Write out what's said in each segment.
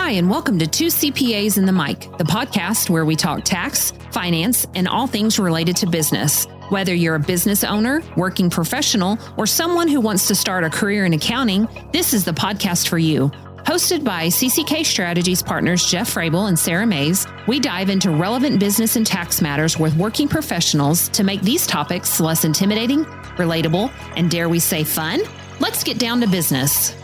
Hi, and welcome to Two CPAs and the Mic, the podcast where we talk tax, finance, and all things related to business. Whether you're a business owner, working professional, or someone who wants to start a career in accounting, this is the podcast for you. Hosted by CCK Strategies partners Jeff Frable and Sarah Mays, we dive into relevant business and tax matters with working professionals to make these topics less intimidating, relatable, and dare we say fun? Let's get down to business.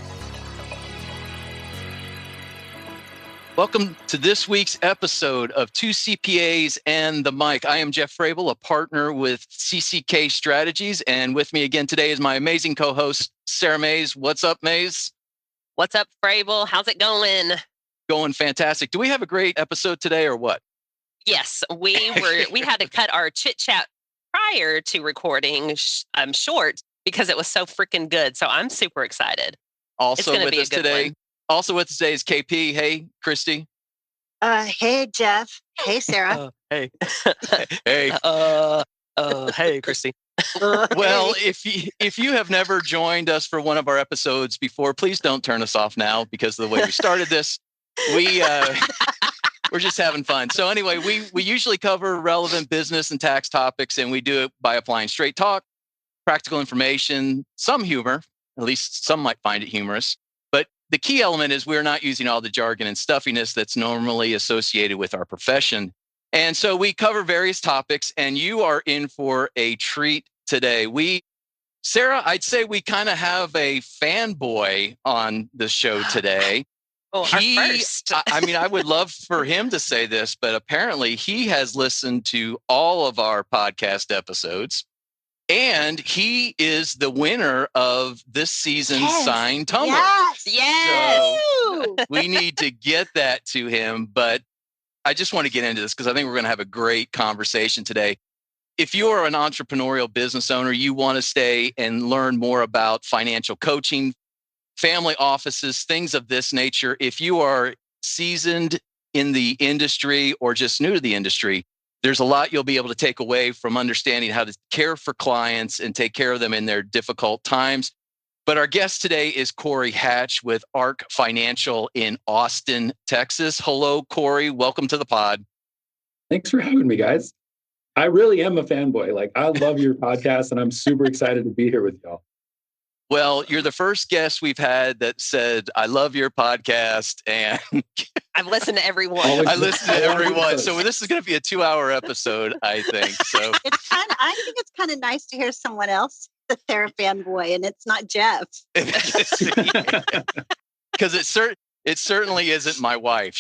Welcome to this week's episode of Two CPAs and the Mic. I am Jeff Frable, a partner with CCK Strategies, and with me again today is my amazing co-host, Sarah Mays. What's up, Mays? What's up, Frable? How's it going? Going fantastic. Do we have a great episode today or what? Yes, we had to cut our chit chat prior to recording short because it was so freaking good. So I'm super excited. Also with us today is KP. Hey, Christy. Hey, Jeff. Hey, Sarah. Hey. Hey, Christy. Well, if you have never joined us for one of our episodes before, please don't turn us off now because of the way we started this. We're just having fun. So anyway, we usually cover relevant business and tax topics, and we do it by applying straight talk, practical information, some humor. At least some might find it humorous. But the key element is we're not using all the jargon and stuffiness that's normally associated with our profession. And so we cover various topics, and you are in for a treat today. Sarah, I'd say we kind of have a fanboy on the show today. Oh, our first. I would love for him to say this, but apparently he has listened to all of our podcast episodes, and he is the winner of this season's signed tumbler. Yes. So we need to get that to him, but I just want to get into this because I think we're going to have a great conversation today. If you are an entrepreneurial business owner, you want to stay and learn more about financial coaching, family offices, things of this nature. If you are seasoned in the industry or just new to the industry, there's a lot you'll be able to take away from understanding how to care for clients and take care of them in their difficult times. But our guest today is Cory Hatch with Ark Financial in Austin, Texas. Hello, Cory. Welcome to the pod. Thanks for having me, guys. I really am a fanboy. I love your podcast, and I'm super excited to be here with y'all. Well, you're the first guest we've had that said, I love your podcast. And I've listened to everyone. I listened to everyone. So this is going to be a 2-hour episode, I think. So I think it's kind of nice to hear someone else that they're a fanboy, and it's not Jeff. Because it certainly isn't my wife.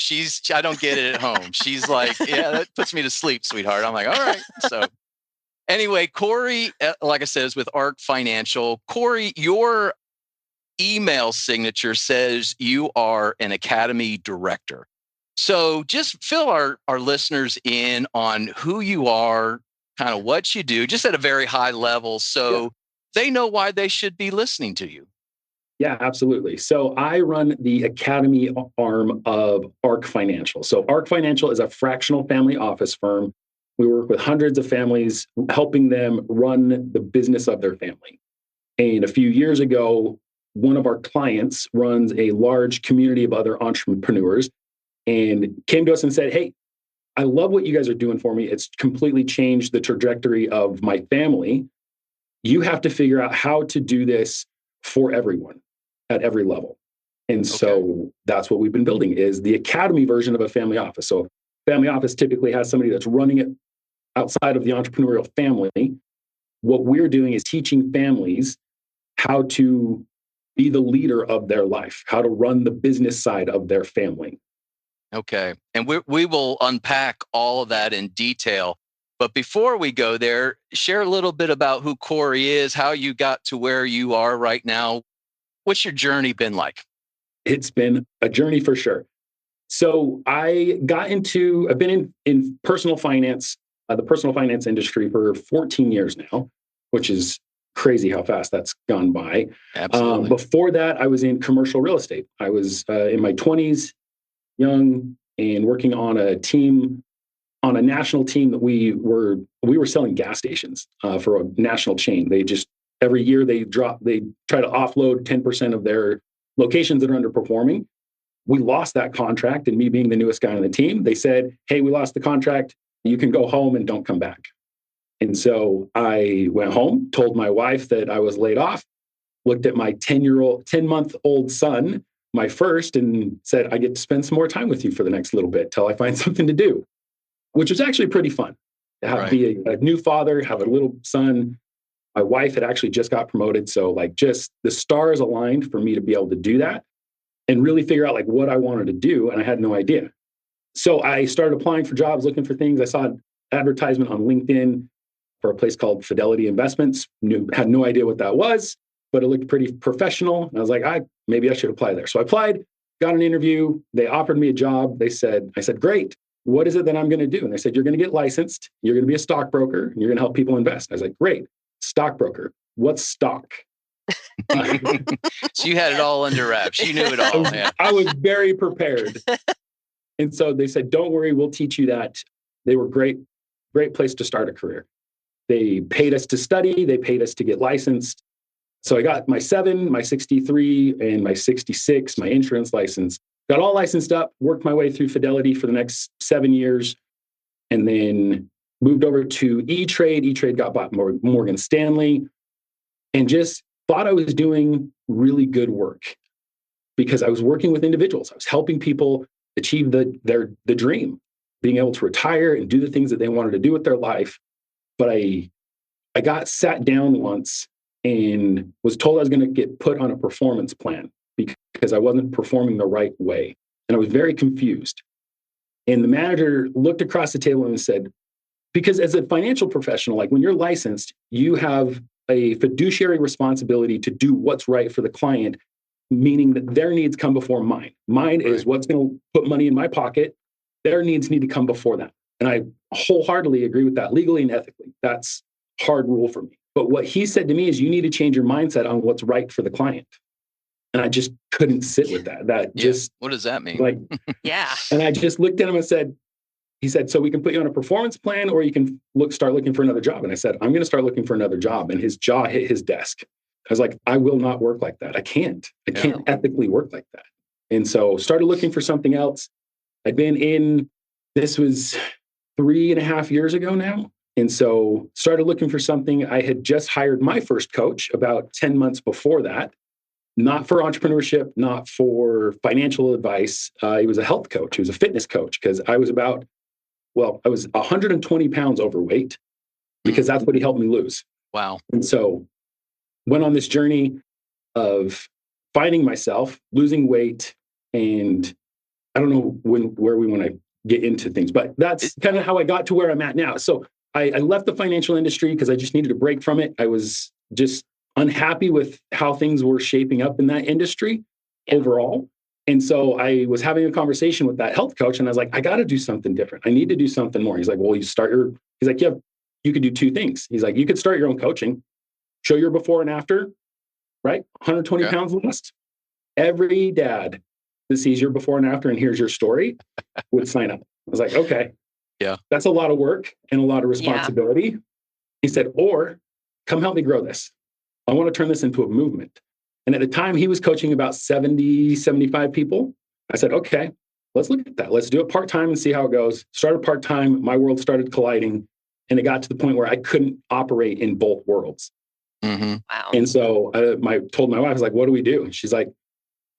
I don't get it at home. She's like, yeah, that puts me to sleep, sweetheart. I'm like, all right. So anyway, Cory, like I said, is with Ark Financial. Cory, your email signature says you are an academy director. So just fill our listeners in on who you are, kind of what you do, just at a very high level, so they know why they should be listening to you. Yeah, absolutely. So I run the academy arm of Ark Financial. So Ark Financial is a fractional family office firm. We work with hundreds of families, helping them run the business of their family. And a few years ago, one of our clients runs a large community of other entrepreneurs and came to us and said, hey, I love what you guys are doing for me. It's completely changed the trajectory of my family. You have to figure out how to do this for everyone at every level. And so that's what we've been building, is the academy version of a family office. So family office typically has somebody that's running it outside of the entrepreneurial family. What we're doing is teaching families how to be the leader of their life, how to run the business side of their family. Okay. And we will unpack all of that in detail. But before we go there, share a little bit about who Cory is, how you got to where you are right now. What's your journey been like? It's been a journey for sure. So I've been in personal finance, the personal finance industry for 14 years now, which is crazy how fast that's gone by. Absolutely. Before that, I was in commercial real estate. I was in my 20s, young, and working on a national team that we were selling gas stations for a national chain. They just every year they try to offload 10% of their locations that are underperforming. we lost that contract. And me being the newest guy on the team, they said, hey, we lost the contract. You can go home and don't come back. And so I went home, told my wife that I was laid off, looked at my 10-month-old son, my first, and said, I get to spend some more time with you for the next little bit till I find something to do, which was actually pretty fun. Be a new father, have a little son. My wife had actually just got promoted. So like just the stars aligned for me to be able to do that and really figure out like what I wanted to do. And I had no idea. So I started applying for jobs, looking for things. I saw an advertisement on LinkedIn for a place called Fidelity Investments. Had no idea what that was, but it looked pretty professional. And I was like, maybe I should apply there. So I applied, got an interview. They offered me a job. I said, great. What is it that I'm going to do? And they said, you're going to get licensed. You're going to be a stockbroker. And you're going to help people invest. I was like, great. Stockbroker. What's stock? So you had it all under wraps. You knew it all. Man. I was very prepared. And so they said, don't worry, we'll teach you that. They were great place to start a career. They paid us to study. They paid us to get licensed. So I got my 7, my 63, and my 66, my insurance license. Got all licensed up, worked my way through Fidelity for the next 7 years, and then moved over to E-Trade. E-Trade got bought by Morgan Stanley, and just thought I was doing really good work because I was working with individuals. I was helping people achieve the dream, being able to retire and do the things that they wanted to do with their life. But I got sat down once and was told I was going to get put on a performance plan because I wasn't performing the right way. And I was very confused. And the manager looked across the table and said, because as a financial professional, like when you're licensed, you have a fiduciary responsibility to do what's right for the client, meaning that their needs come before mine. Mine is what's going to put money in my pocket. Their needs need to come before that. And I wholeheartedly agree with that legally and ethically. That's a hard rule for me. But what he said to me is you need to change your mindset on what's right for the client. And I just couldn't sit with that. Just what does that mean? Like, Yeah. And I just looked at him and said, he said, so we can put you on a performance plan or you can start looking for another job. And I said, I'm going to start looking for another job. And his jaw hit his desk. I was like, I will not work like that. I can't ethically work like that. And so started looking for something else. This was 3.5 years ago now. And so started looking for something. I had just hired my first coach about 10 months before that, not for entrepreneurship, not for financial advice. He was a health coach. He was a fitness coach because I was 120 pounds overweight because that's what he helped me lose. Wow. And so went on this journey of finding myself, losing weight, and I don't know where we want to get into things, but that's kind of how I got to where I'm at now. So I left the financial industry because I just needed a break from it. I was just unhappy with how things were shaping up in that industry overall. And so I was having a conversation with that health coach and I was like, I got to do something different. I need to do something more. He's like, well, he's like, yeah, you could do 2 things. He's like, you could start your own coaching, show your before and after, right? 120 pounds lost. Every dad that sees your before and after and hears your story would sign up. I was like, okay, that's a lot of work and a lot of responsibility. Yeah. He said, or come help me grow this. I want to turn this into a movement. And at the time he was coaching about 70, 75 people. I said, okay, let's look at that. Let's do it part-time and see how it goes. Started part-time. My world started colliding. And it got to the point where I couldn't operate in both worlds. Mm-hmm. Wow. And so I told my wife, I was like, what do we do? And she's like,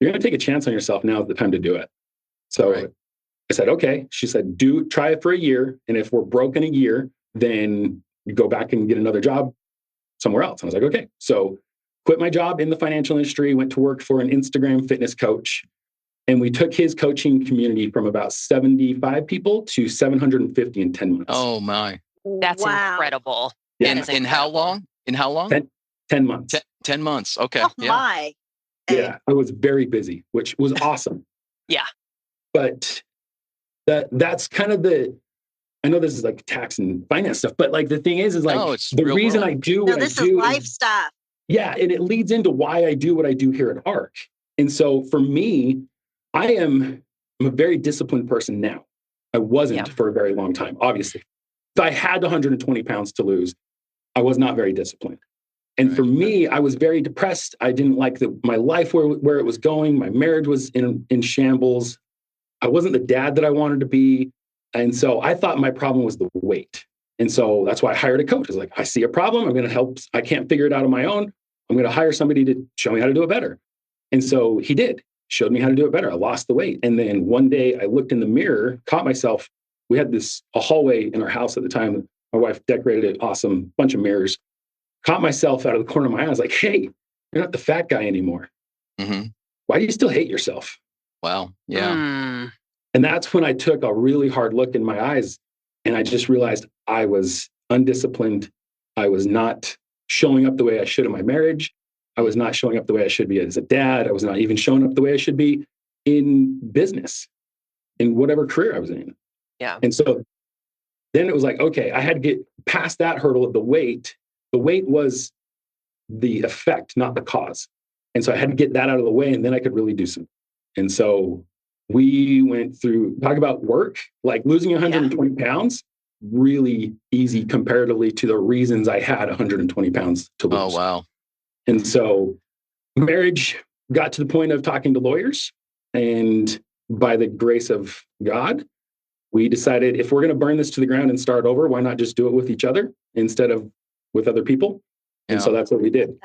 you're going to take a chance on yourself. Now's the time to do it. So I said, okay. She said, try it for a year. And if we're broke in a year, then you go back and get another job somewhere else. And I was like, okay. So quit my job in the financial industry, went to work for an Instagram fitness coach. And we took his coaching community from about 75 people to 750 in 10 months. Oh my. That's incredible. Yeah. In how long? 10 months. 10 months. Okay. Oh my. Yeah. I was very busy, which was awesome. Yeah. But that's kind of I know this is like tax and finance stuff, but like the thing is like the reason world. I do what I do. This is life stuff. Yeah. And it leads into why I do what I do here at Ark. And so for me, I'm a very disciplined person now. I wasn't for a very long time, obviously. If I had 120 pounds to lose, I was not very disciplined. And for me, I was very depressed. I didn't like my life where it was going. My marriage was in shambles. I wasn't the dad that I wanted to be. And so I thought my problem was the weight. And so that's why I hired a coach. I was like, I see a problem. I'm going to help. I can't figure it out on my own. I'm going to hire somebody to show me how to do it better. And so he did, showed me how to do it better. I lost the weight. And then one day I looked in the mirror, caught myself. We had a hallway in our house at the time. My wife decorated it, awesome, bunch of mirrors. Caught myself out of the corner of my eye. I was like, hey, you're not the fat guy anymore. Mm-hmm. Why do you still hate yourself? Wow. Yeah. And that's when I took a really hard look in my eyes. And I just realized I was undisciplined. I was not showing up the way I should in my marriage. I was not showing up the way I should be as a dad. I was not even showing up the way I should be in business, in whatever career I was in. Yeah. And so then it was like, okay, I had to get past that hurdle of the weight. The weight was the effect, not the cause. And so I had to get that out of the way, and then I could really do something. And so we went through, talk about work, like losing 120 pounds, really easy comparatively to the reasons I had 120 pounds to lose. Oh, wow. And so marriage got to the point of talking to lawyers. And by the grace of God, we decided if we're going to burn this to the ground and start over, why not just do it with each other instead of with other people? And so that's what we did.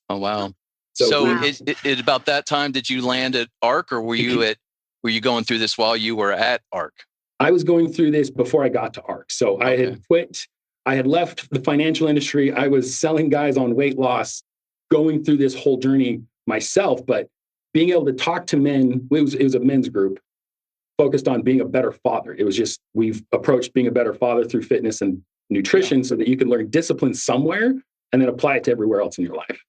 Oh, wow. So wow. It about that time, did you land at Ark, or were you going through this while you were at Ark? I was going through this before I got to Ark. So I had quit. I had left the financial industry. I was selling guys on weight loss, going through this whole journey myself, but being able to talk to men, it was a men's group focused on being a better father. It was just, we've approached being a better father through fitness and nutrition so that you can learn discipline somewhere and then apply it to everywhere else in your life.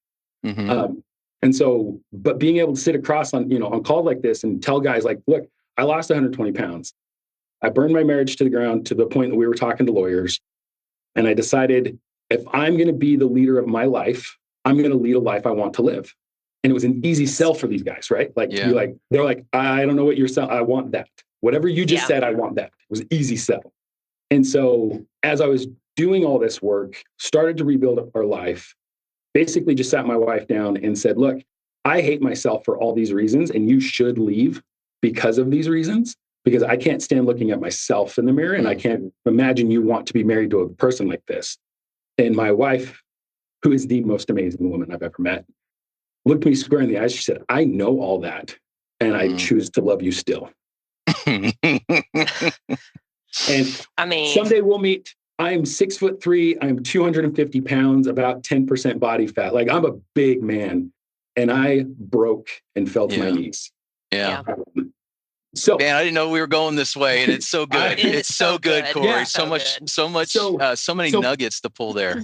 Mm-hmm. And so, but being able to sit across on calls like this and tell guys like, look, I lost 120 pounds. I burned my marriage to the ground to the point that we were talking to lawyers. And I decided if I'm going to be the leader of my life, I'm going to lead a life I want to live. And it was an easy sell for these guys, right? Like, to be like, they're like, I don't know what you're selling. I want that. Whatever you just said, I want that. It was an easy sell. And so as I was doing all this work, started to rebuild our life, basically just sat my wife down and said, look, I hate myself for all these reasons, and you should leave because of these reasons, because I can't stand looking at myself in the mirror, and I can't imagine you want to be married to a person like this. And my wife, who is the most amazing woman I've ever met, looked me square in the eyes. She said, I know all that, and I choose to love you still. And I mean, someday we'll meet. I'm 6'3". I'm 250 pounds, about 10% body fat. Like, I'm a big man, and I broke and fell to my knees. Yeah. So, man, I didn't know we were going this way, and it's so good. It's so good, Cory. Yeah, so many nuggets to pull there.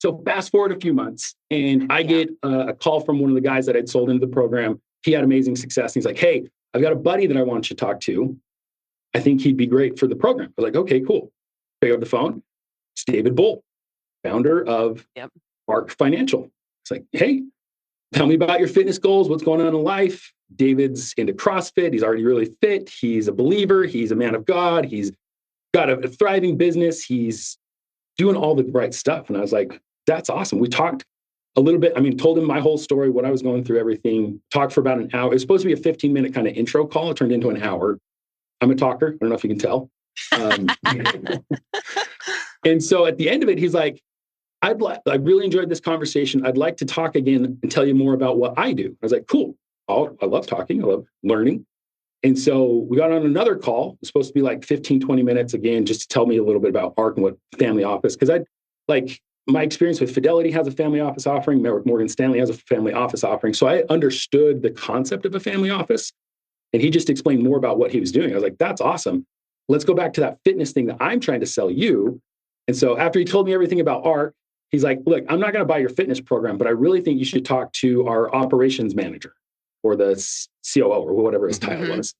So fast forward a few months, and I get a call from one of the guys that I'd sold into the program. He had amazing success. He's like, hey, I've got a buddy that I want you to talk to. I think he'd be great for the program. I was like, okay, cool. Pick up the phone. It's David Bull, founder of Ark Financial. It's like, hey, tell me about your fitness goals. What's going on in life? David's into CrossFit. He's already really fit. He's a believer. He's a man of God. He's got a thriving business. He's doing all the right stuff. And I was like, that's awesome. We talked a little bit. I mean, told him my whole story, what I was going through, everything. Talked for about an hour. It was supposed to be a 15-minute kind of intro call. It turned into an hour. I'm a talker. I don't know if you can tell. And so at the end of it, he's like, I really enjoyed this conversation. I'd like to talk again and tell you more about what I do. I was like, cool. I love talking. I love learning. And so we got on another call. It was supposed to be like 15, 20 minutes again, just to tell me a little bit about Ark and what family office. Because my experience with Fidelity has a family office offering. Morgan Stanley has a family office offering. So I understood the concept of a family office. And he just explained more about what he was doing. I was like, that's awesome. Let's go back to that fitness thing that I'm trying to sell you. And so after he told me everything about Ark, he's like, look, I'm not going to buy your fitness program, but I really think you should talk to our operations manager or the COO or whatever his title was.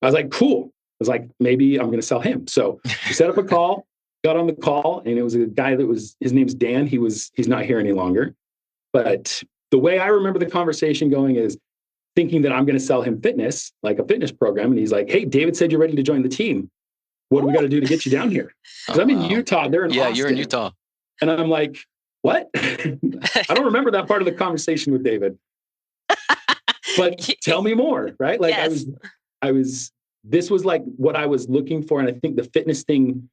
I was like, cool. I was like, maybe I'm going to sell him. So we set up a call, got on the call, and it was a guy his name's Dan. He's not here any longer. But the way I remember the conversation going is thinking that I'm going to sell him fitness, like a fitness program. And he's like, hey, David said you're ready to join the team. What do we got to do to get you down here? Because I'm in Utah. They're in Austin. You're in Utah. And I'm like, what? I don't remember that part of the conversation with David. But tell me more, right? Like Yes. this was like what I was looking for. And I think the fitness thing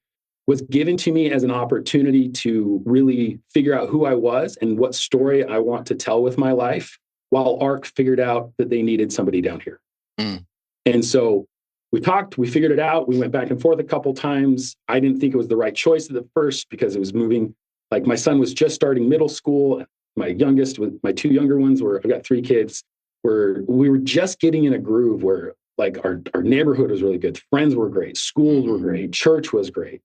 was given to me as an opportunity to really figure out who I was and what story I want to tell with my life, while Ark figured out that they needed somebody down here. Mm. And so we talked, we figured it out. We went back and forth a couple times. I didn't think it was the right choice at the first because it was moving. Like my son was just starting middle school. My youngest, with my two younger ones, I've got three kids, we were just getting in a groove where like our neighborhood was really good. Friends were great. Schools were great. Church was great.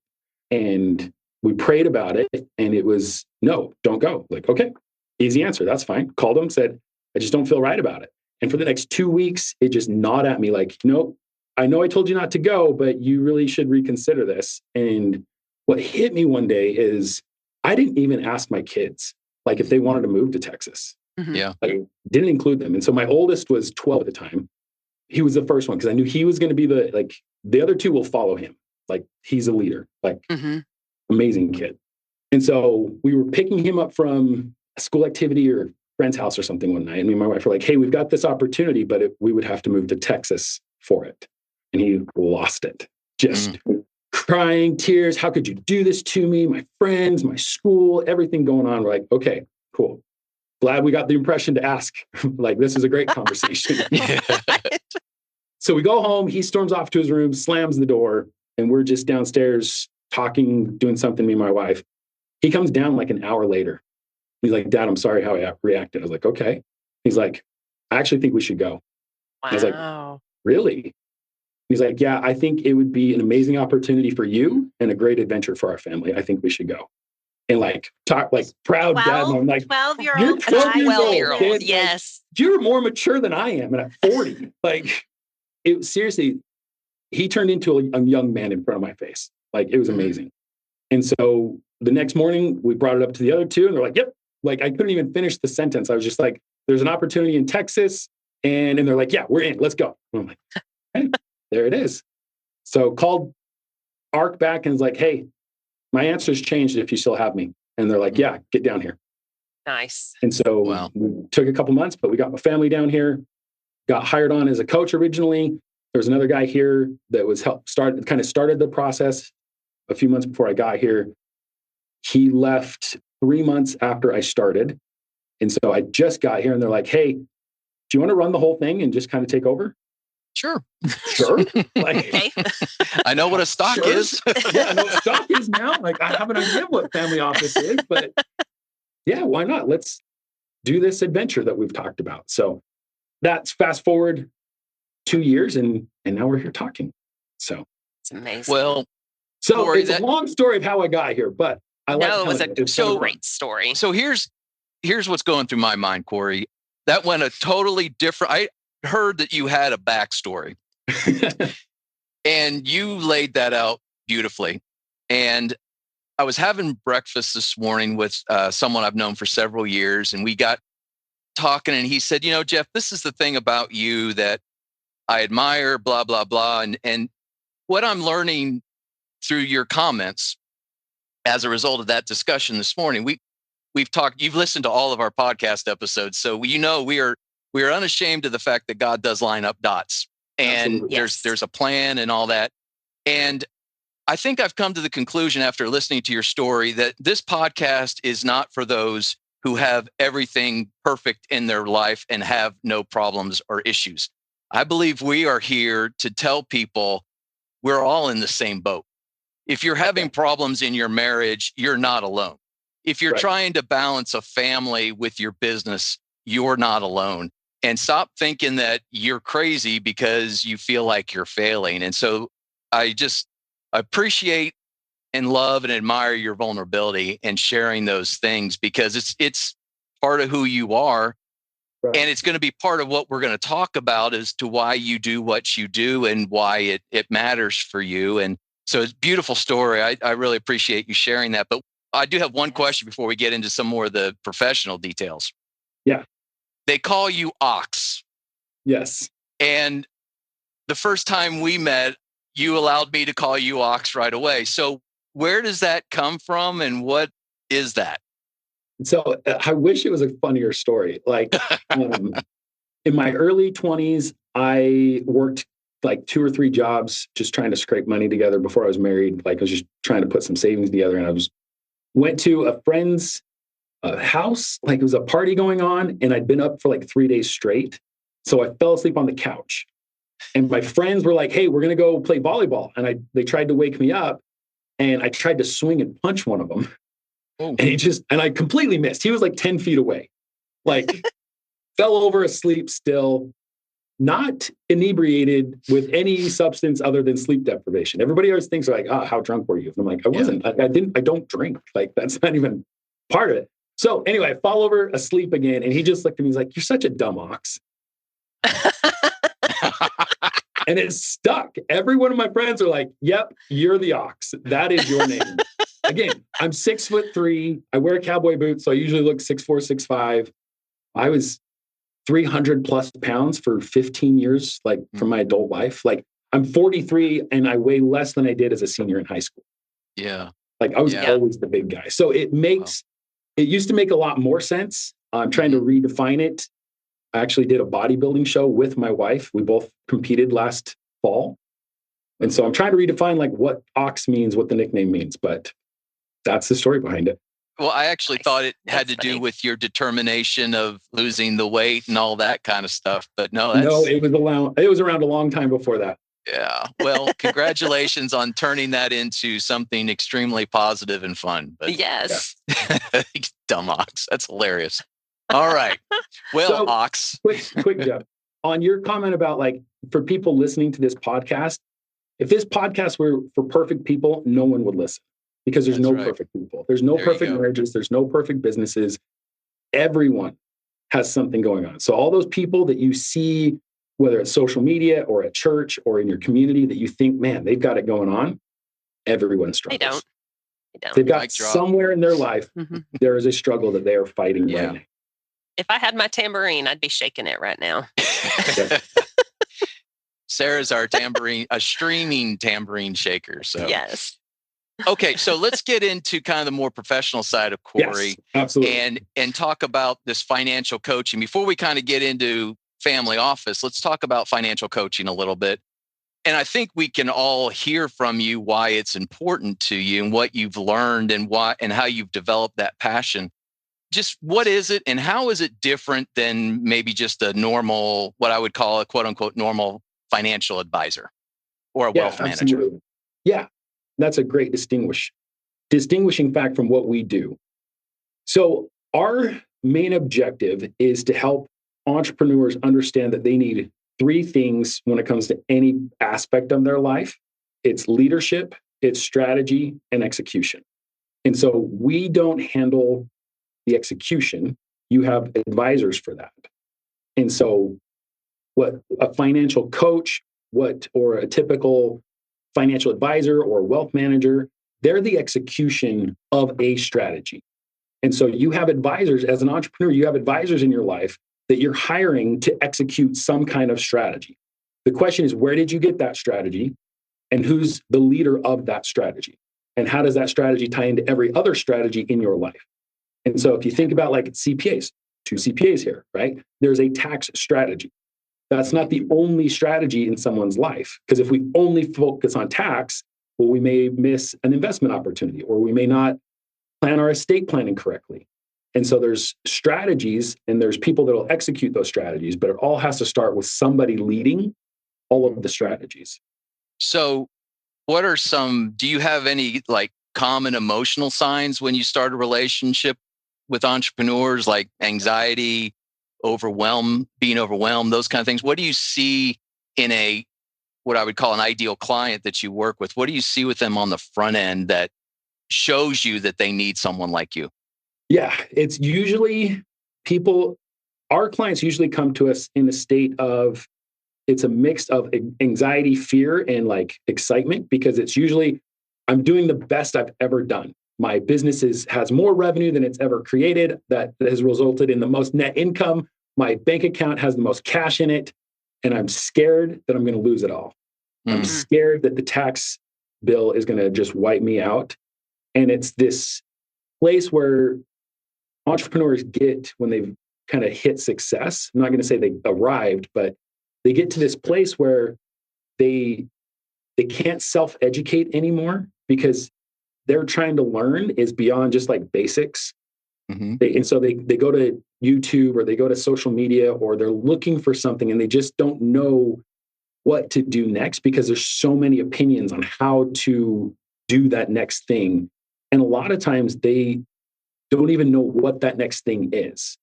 And we prayed about it and it was, no, don't go. Like, okay, easy answer. That's fine. Called him, said, I just don't feel right about it. And for the next 2 weeks, it just gnawed at me like, no, I know I told you not to go, but you really should reconsider this. And what hit me one day is I didn't even ask my kids, like if they wanted to move to Texas. Mm-hmm. Yeah. I didn't include them. And so my oldest was 12 at the time. He was the first one because I knew he was going to be the other two will follow him. Like he's a leader, like amazing kid. And so we were picking him up from a school activity or friend's house or something one night. And me and my wife were like, hey, we've got this opportunity, but we would have to move to Texas for it. And he lost it, just crying, tears. How could you do this to me? My friends, my school, everything going on. We're like, okay, cool. Glad we got the impression to ask. Like, this is a great conversation. So we go home. He storms off to his room, slams the door, and we're just downstairs talking, doing something, me and my wife. He comes down like an hour later. He's like, Dad, I'm sorry how I reacted. I was like, okay. He's like, I actually think we should go. Wow. I was like, really? He's like, yeah, I think it would be an amazing opportunity for you and a great adventure for our family. I think we should go. And like, talk like proud dad. And I'm like, 12-year-old. you're 12-year-old. Old. Yes. Like, you're more mature than I am. And at 40, like it seriously, he turned into a young man in front of my face. Like it was amazing. And so the next morning we brought it up to the other two and they're like, yep. Like I couldn't even finish the sentence. I was just like, there's an opportunity in Texas. And they're like, yeah, we're in, let's go. And I'm like, hey, there it is. So called Ark back and was like, hey, my answer's changed if you still have me. And they're like, yeah, get down here. Nice. And so we took a couple months, but we got my family down here, got hired on as a coach originally. There was another guy here that was started the process a few months before I got here. He left 3 months after I started. And so I just got here and they're like, hey, do you want to run the whole thing and just kind of take over? Sure. Like, Okay. I know what a stock is. Yeah, I know what stock is now. Like I have an idea of what family office is, but yeah, why not? Let's do this adventure that we've talked about. So that's fast forward 2 years and now we're here talking. So it's amazing. Well, so Cory, it's a long story of how I got here, but I like it was a great great story. So here's what's going through my mind, Cory. That went a totally different. I heard that you had a backstory and you laid that out beautifully. And I was having breakfast this morning with someone I've known for several years, and we got talking, and he said, Jeff, this is the thing about you that I admire, blah, blah, blah. And what I'm learning through your comments as a result of that discussion this morning, we've talked, you've listened to all of our podcast episodes. So we are unashamed of the fact that God does line up dots, and there's a plan and all that. And I think I've come to the conclusion after listening to your story that this podcast is not for those who have everything perfect in their life and have no problems or issues. I believe we are here to tell people we're all in the same boat. If you're having problems in your marriage, you're not alone. If you're trying to balance a family with your business, you're not alone. And stop thinking that you're crazy because you feel like you're failing. And so I just appreciate and love and admire your vulnerability and sharing those things, because it's part of who you are. Right. And it's going to be part of what we're going to talk about as to why you do what you do and why it matters for you. And so it's a beautiful story. I really appreciate you sharing that. But I do have one question before we get into some more of the professional details. Yeah. They call you Ox. Yes. And the first time we met, you allowed me to call you Ox right away. So where does that come from and what is that? So I wish it was a funnier story. Like in my early 20s, I worked like 2 or 3 jobs just trying to scrape money together before I was married. Like I was just trying to put some savings together, and went to a friend's house. Like it was a party going on, and I'd been up for like 3 days straight. So I fell asleep on the couch, and my friends were like, "Hey, we're going to go play volleyball." And they tried to wake me up, and I tried to swing and punch one of them. Oh. And I completely missed. He was like 10 feet away, like fell over asleep still, not inebriated with any substance other than sleep deprivation. Everybody always thinks like, "Oh, how drunk were you?" And I'm like, I wasn't. I don't drink. Like that's not even part of it. So anyway, I fall over asleep again, and he just looked at me. He's like, "You're such a dumb ox." And it stuck. Every one of my friends are like, "Yep, you're the ox. That is your name." Again, I'm 6'3". I wear cowboy boots, so I usually look 6'4", 6'5". I was 300 plus pounds for 15 years, like from my adult life. Like I'm 43 and I weigh less than I did as a senior in high school. Yeah. Like I was always the big guy. So it used to make a lot more sense. I'm trying to redefine it. I actually did a bodybuilding show with my wife. We both competed last fall. And so I'm trying to redefine like what ox means, what the nickname means, but that's the story behind it. Well, I actually thought it had to do with your determination of losing the weight and all that kind of stuff. But no, it was around a long time before that. Yeah. Well, congratulations on turning that into something extremely positive and fun. But yes. Dumb ox. That's hilarious. All right. Well, so, ox. quick, Jeff, on your comment about like for people listening to this podcast, if this podcast were for perfect people, no one would listen because there's perfect people. There's no perfect marriages. There's no perfect businesses. Everyone has something going on. So all those people that you see, whether it's social media or at church or in your community that you think, man, they've got it going on, everyone struggles. They don't. They've got somewhere in their life, there is a struggle that they are fighting right now. If I had my tambourine, I'd be shaking it right now. Sarah's our a streaming tambourine shaker. So yes. Okay, so let's get into kind of the more professional side of Cory, absolutely, and talk about this financial coaching. Before we kind of get into family office, let's talk about financial coaching a little bit. And I think we can all hear from you why it's important to you and what you've learned and how you've developed that passion. Just what is it and how is it different than maybe just a normal, what I would call a quote unquote normal financial advisor or a wealth manager? Yeah, that's a great distinguishing fact from what we do. So our main objective is to help entrepreneurs understand that they need 3 things when it comes to any aspect of their life. It's leadership, it's strategy, and execution. And so we don't handle the execution. You have advisors for that. And so what a financial coach, or a typical financial advisor or wealth manager, they're the execution of a strategy. And so you have advisors as an entrepreneur, you have advisors in your life that you're hiring to execute some kind of strategy. The question is, where did you get that strategy? And who's the leader of that strategy? And how does that strategy tie into every other strategy in your life? And so if you think about like CPAs, 2 CPAs here, right? There's a tax strategy. That's not the only strategy in someone's life. Because if we only focus on tax, well, we may miss an investment opportunity, or we may not plan our estate planning correctly. And so there's strategies and there's people that will execute those strategies, but it all has to start with somebody leading all of the strategies. So what are do you have any like common emotional signs when you start a relationship with entrepreneurs, like anxiety, being overwhelmed, those kind of things? What do you see in what I would call an ideal client that you work with? What do you see with them on the front end that shows you that they need someone like you? Yeah, it's usually our clients usually come to us in a state of, it's a mix of anxiety, fear, and like excitement, because it's usually, I'm doing the best I've ever done. My business has more revenue than it's ever created. That has resulted in the most net income. My bank account has the most cash in it. And I'm scared that I'm going to lose it all. I'm scared that the tax bill is going to just wipe me out. And it's this place where entrepreneurs get when they've kind of hit success. I'm not going to say they arrived, but they get to this place where they can't self-educate anymore because they're trying to learn is beyond just like basics. And so they go to YouTube or they go to social media or they're looking for something and they just don't know what to do next because there's so many opinions on how to do that next thing. And a lot of times they don't even know what that next thing is.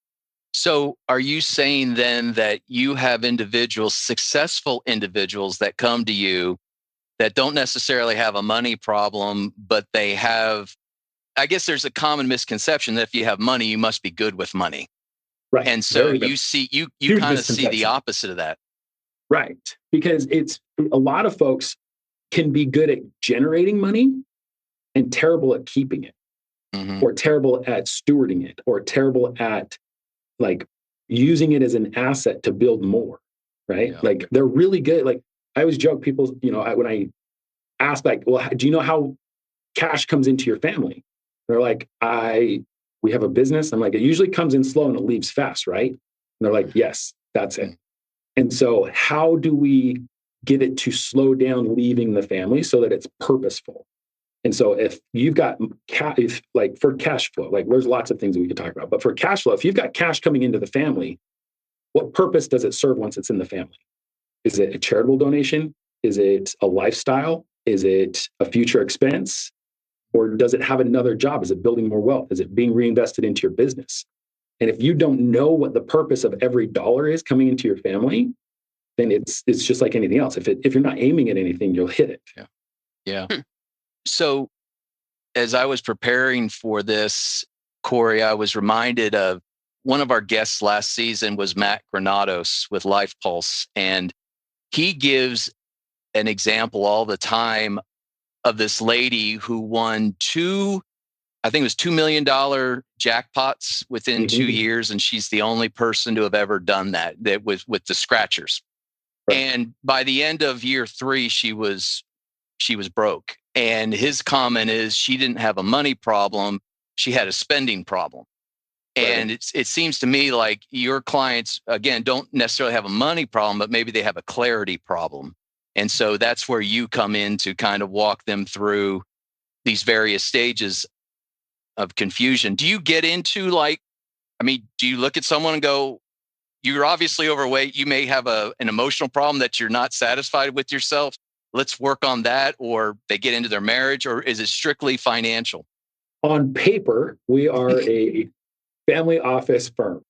So are you saying then that you have individuals, successful individuals that come to you that don't necessarily have a money problem, but they have, I guess there's a common misconception that if you have money, you must be good with money. Right. And so you kind of see the opposite of that. Right. Because it's a lot of folks can be good at generating money and terrible at keeping it, or terrible at stewarding it, or terrible at like using it as an asset to build more. Right. Yeah. Like they're really good. Like I always joke people, when I ask like, well, do you know how cash comes into your family? They're like, we have a business. I'm like, it usually comes in slow and it leaves fast, right? And they're like, yes, that's it. And so how do we get it to slow down leaving the family so that it's purposeful? And so if you've got for cash flow, like there's lots of things that we could talk about, but for cash flow, if you've got cash coming into the family, what purpose does it serve once it's in the family? Is it a charitable donation? Is it a lifestyle? Is it a future expense? Or does it have another job? Is it building more wealth? Is it being reinvested into your business? And if you don't know what the purpose of every dollar is coming into your family, then it's just like anything else. If you're not aiming at anything, you'll hit it. Yeah. So as I was preparing for this, Cory, I was reminded of one of our guests last season was Matt Granados with Life Pulse. And he gives an example all the time of this lady who won $2 million jackpots within 2 years. And she's the only person to have ever done that was with the scratchers. Right. And by the end of year 3, she was broke. And his comment is she didn't have a money problem. She had a spending problem. Right. And it seems to me like your clients, again, don't necessarily have a money problem, but maybe they have a clarity problem. And so that's where you come in to kind of walk them through these various stages of confusion. Do you get into do you look at someone and go, you're obviously overweight. You may have an emotional problem that you're not satisfied with yourself. Let's work on that. Or they get into their marriage, or is it strictly financial? On paper, we are a family office firm.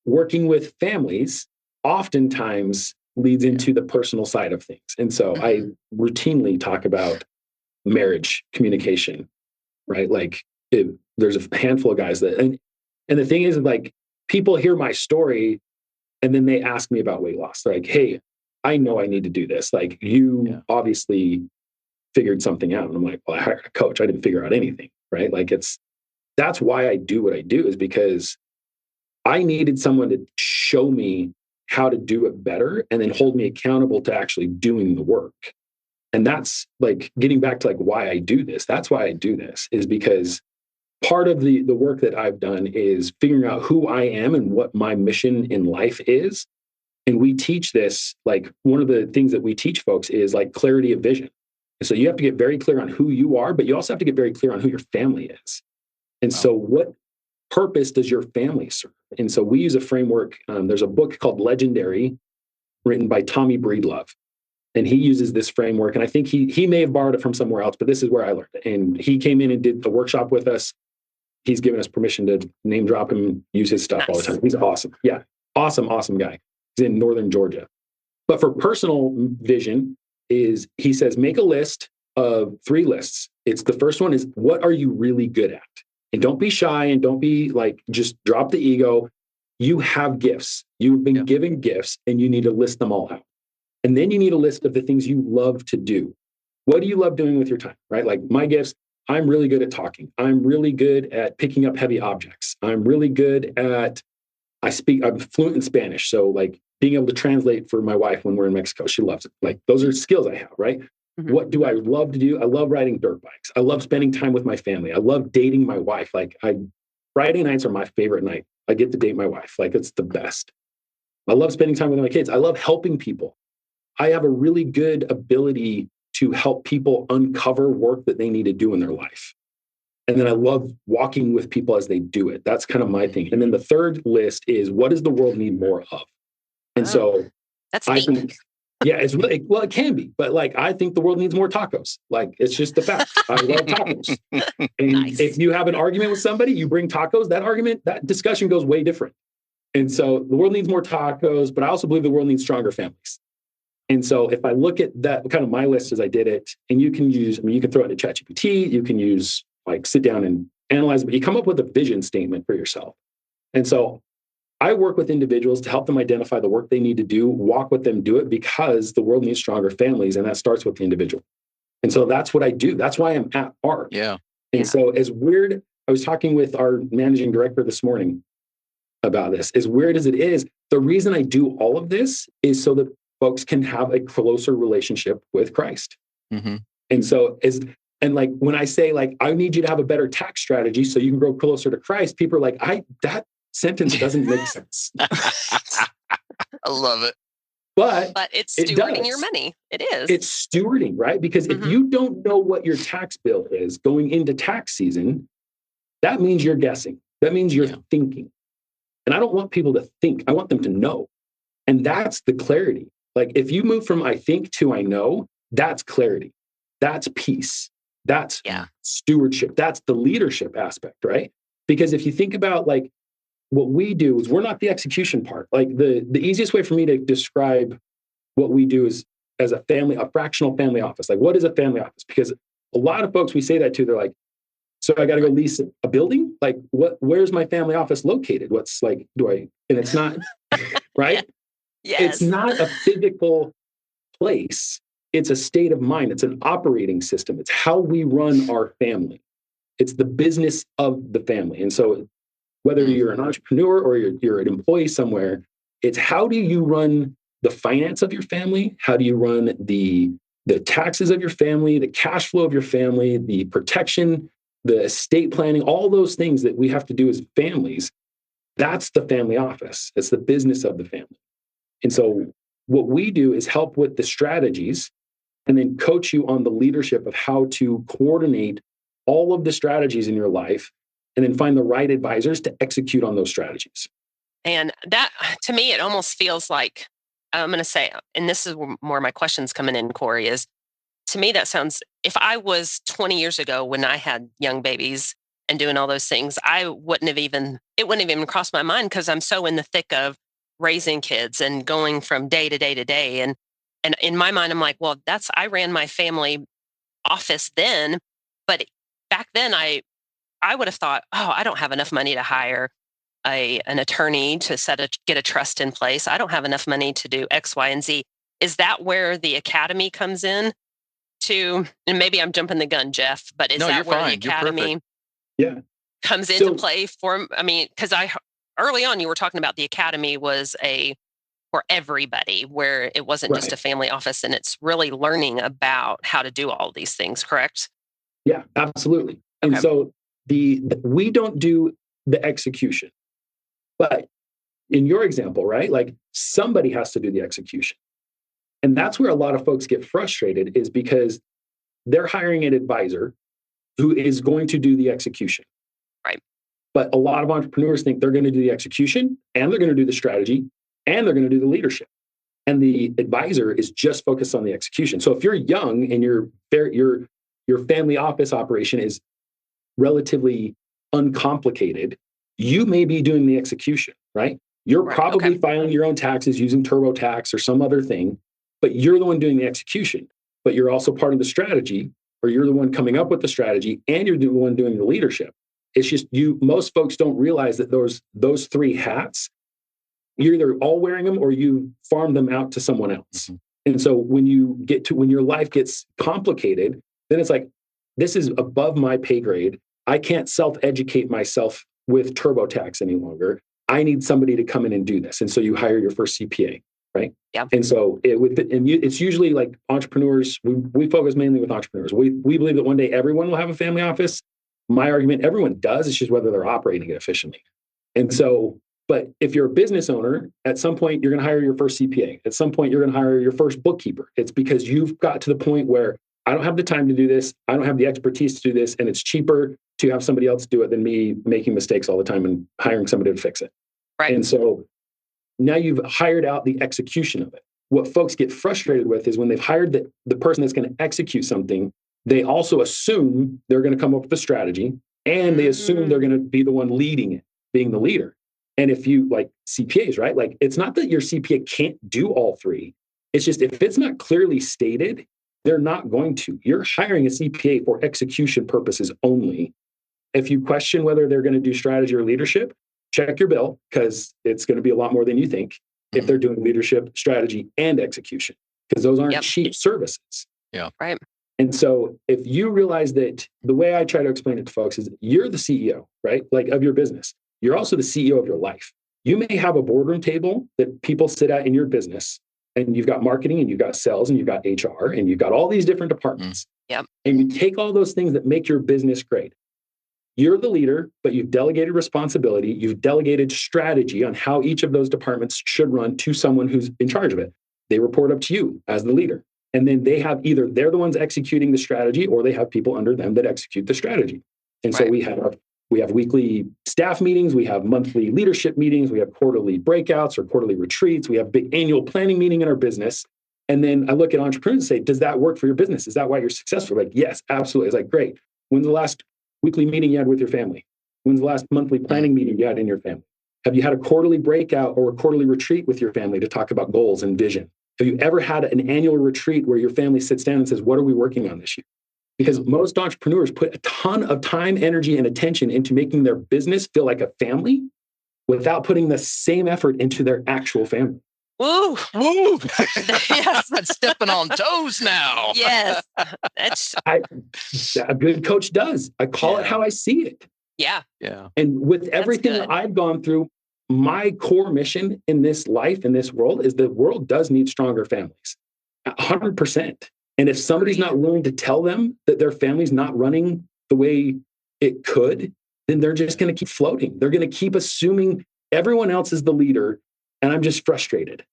Working with families oftentimes leads into the personal side of things. And so I routinely talk about marriage communication, right? Like there's a handful of guys and the thing is like people hear my story and then they ask me about weight loss. They're like, hey, I know I need to do this. Like you obviously figured something out. And I'm like, well, I hired a coach. I didn't figure out anything, right? Like that's why I do what I do, is because I needed someone to show me how to do it better and then hold me accountable to actually doing the work. And that's like getting back to like why I do this. That's why I do this, is because part of the work that I've done is figuring out who I am and what my mission in life is. And we teach this, like one of the things that we teach folks is like clarity of vision. And so you have to get very clear on who you are, but you also have to get very clear on who your family is. And so what purpose does your family serve? And so we use a framework. There's a book called Legendary written by Tommy Breedlove. And he uses this framework. And I think he may have borrowed it from somewhere else, but this is where I learned it. And he came in and did the workshop with us. He's given us permission to name drop him, use his stuff all the time. He's awesome. Yeah. Awesome guy. He's in Northern Georgia. But for personal vision he says, make a list of 3 lists. The first one is, what are you really good at? And don't be shy and don't be like, just drop the ego. You have gifts. You've been given gifts and you need to list them all out. And then you need a list of the things you love to do. What do you love doing with your time, right? Like my gifts, I'm really good at talking. I'm really good at picking up heavy objects. I'm really good at, I'm fluent in Spanish. So like being able to translate for my wife when we're in Mexico, she loves it. Like those are skills I have, right? What do I love to do? I love riding dirt bikes. I love spending time with my family. I love dating my wife. Like Friday nights are my favorite night. I get to date my wife. Like, it's the best. I love spending time with my kids. I love helping people. I have a really good ability to help people uncover work that they need to do in their life. And then I love walking with people as they do it. That's kind of my thing. And then the third list is, what does the world need more of? And so that's I deep. think, yeah, it's really, well, it can be, but like, I think the world needs more tacos. Like, it's just the fact. I love tacos. And Nice. if you have an argument with somebody, you bring tacos, that discussion goes way different. And so the world needs more tacos, but I also believe the world needs stronger families. And so if I look at that, kind of my list as I did it, and you can use, you can throw it into ChatGPT, you can use, like, sit down and analyze it, but you come up with a vision statement for yourself. And so I work with individuals to help them identify the work they need to do, walk with them, do it, because the world needs stronger families. And that starts with the individual. And so that's what I do. That's why I'm at Ark. Yeah. And so as weird, I was talking with our managing director this morning about this, as weird as it is, the reason I do all of this is so that folks can have a closer relationship with Christ. Mm-hmm. And so like when I say, like, I need you to have a better tax strategy so you can grow closer to Christ, people are like, that sentence doesn't make sense. I love it. But it's stewarding your money. It is. It's stewarding, right? Because if you don't know what your tax bill is going into tax season, that means you're guessing. That means you're thinking. And I don't want people to think. I want them to know. And that's the clarity. Like, if you move from I think to I know, that's clarity. That's peace. That's stewardship. That's the leadership aspect, right? Because if you think about, like, what we do is, we're not the execution part. Like, the easiest way for me to describe what we do is as a fractional family office. Like, what is a family office? Because a lot of folks we say that to, they're like, so I got to go lease a building? Like, where's my family office located? What's, like, and it's not, right? Yes. It's not a physical place. It's a state of mind. It's an operating system. It's how we run our family. It's the business of the family. And so whether you're an entrepreneur or you're an employee somewhere, it's how do you run the finance of your family? How do you run the taxes of your family, the cash flow of your family, the protection, the estate planning, all those things that we have to do as families? That's the family office. It's the business of the family. And so what we do is help with the strategies and then coach you on the leadership of how to coordinate all of the strategies in your life, and then find the right advisors to execute on those strategies. And that, to me, it almost feels like, I'm going to say, and this is where my question's coming in, Cory, is, to me, that sounds, if I was 20 years ago when I had young babies and doing all those things, it wouldn't have even crossed my mind, because I'm so in the thick of raising kids and going from day to day to day. And in my mind, I'm like, well, I ran my family office then, but back then I would have thought, oh, I don't have enough money to hire an attorney to get a trust in place. I don't have enough money to do X, Y, and Z. Is that where the academy comes in to, and maybe I'm jumping the gun, Jeff, but is that where the academy comes into play for, because early on you were talking about the academy was for everybody, where it wasn't just a family office, and it's really learning about how to do all these things, correct? Yeah, absolutely. And so we don't do the execution, but in your example, right? Like, somebody has to do the execution. And that's where a lot of folks get frustrated, is because they're hiring an advisor who is going to do the execution. Right. But a lot of entrepreneurs think they're going to do the execution, and they're going to do the strategy, and they're going to do the leadership. And the advisor is just focused on the execution. So if you're young and your family office operation is relatively uncomplicated, you may be doing the execution, right? You're probably filing your own taxes using TurboTax or some other thing, but you're the one doing the execution. But you're also part of the strategy, or you're the one coming up with the strategy, and you're the one doing the leadership. It's just most folks don't realize that those three hats, you're either all wearing them or you farm them out to someone else. Mm-hmm. And so when your life gets complicated, then it's like, this is above my pay grade. I can't self-educate myself with TurboTax any longer. I need somebody to come in and do this. And so you hire your first CPA, right? Yeah. And so it's usually like entrepreneurs. We focus mainly with entrepreneurs. We believe that one day everyone will have a family office. My argument, everyone does. It's just whether they're operating it efficiently. And so, but if you're a business owner, at some point, you're going to hire your first CPA. At some point, you're going to hire your first bookkeeper. It's because you've got to the point where I don't have the time to do this. I don't have the expertise to do this. And it's cheaper to have somebody else do it than me making mistakes all the time and hiring somebody to fix it. Right. And so now you've hired out the execution of it. What folks get frustrated with is when they've hired the person that's going to execute something, they also assume they're going to come up with a strategy, and they assume they're going to be the one leading it, being the leader. And if you like CPAs, right? Like, it's not that your CPA can't do all three. It's just if it's not clearly stated, they're not going to. You're hiring a CPA for execution purposes only. If you question whether they're going to do strategy or leadership, check your bill, because it's going to be a lot more than you think if they're doing leadership, strategy, and execution, because those aren't cheap services. Yeah. Right. And so if you realize that, the way I try to explain it to folks is you're the CEO, right? Like, of your business. You're also the CEO of your life. You may have a boardroom table that people sit at in your business, and you've got marketing, and you've got sales, and you've got HR, and you've got all these different departments. Yep. And you take all those things that make your business great. You're the leader, but you've delegated responsibility. You've delegated strategy on how each of those departments should run to someone who's in charge of it. They report up to you as the leader. And then they have either they're the ones executing the strategy, or they have people under them that execute the strategy. And so we have weekly staff meetings, we have monthly leadership meetings, we have quarterly breakouts or quarterly retreats, we have big annual planning meeting in our business. And then I look at entrepreneurs and say, does that work for your business? Is that why you're successful? Like, yes, absolutely. It's like, great. When's the last weekly meeting you had with your family? When's the last monthly planning meeting you had in your family? Have you had a quarterly breakout or a quarterly retreat with your family to talk about goals and vision? Have you ever had an annual retreat where your family sits down and says, what are we working on this year? Because most entrepreneurs put a ton of time, energy, and attention into making their business feel like a family without putting the same effort into their actual family. Woo! Yes, I'm stepping on toes now. Yes. That's A good coach does. I call it how I see it. Yeah. And with everything that I've gone through, my core mission in this life, in this world, is the world does need stronger families. 100%. And if somebody's not willing to tell them that their family's not running the way it could, then they're just going to keep floating. They're going to keep assuming everyone else is the leader, and I'm just frustrated.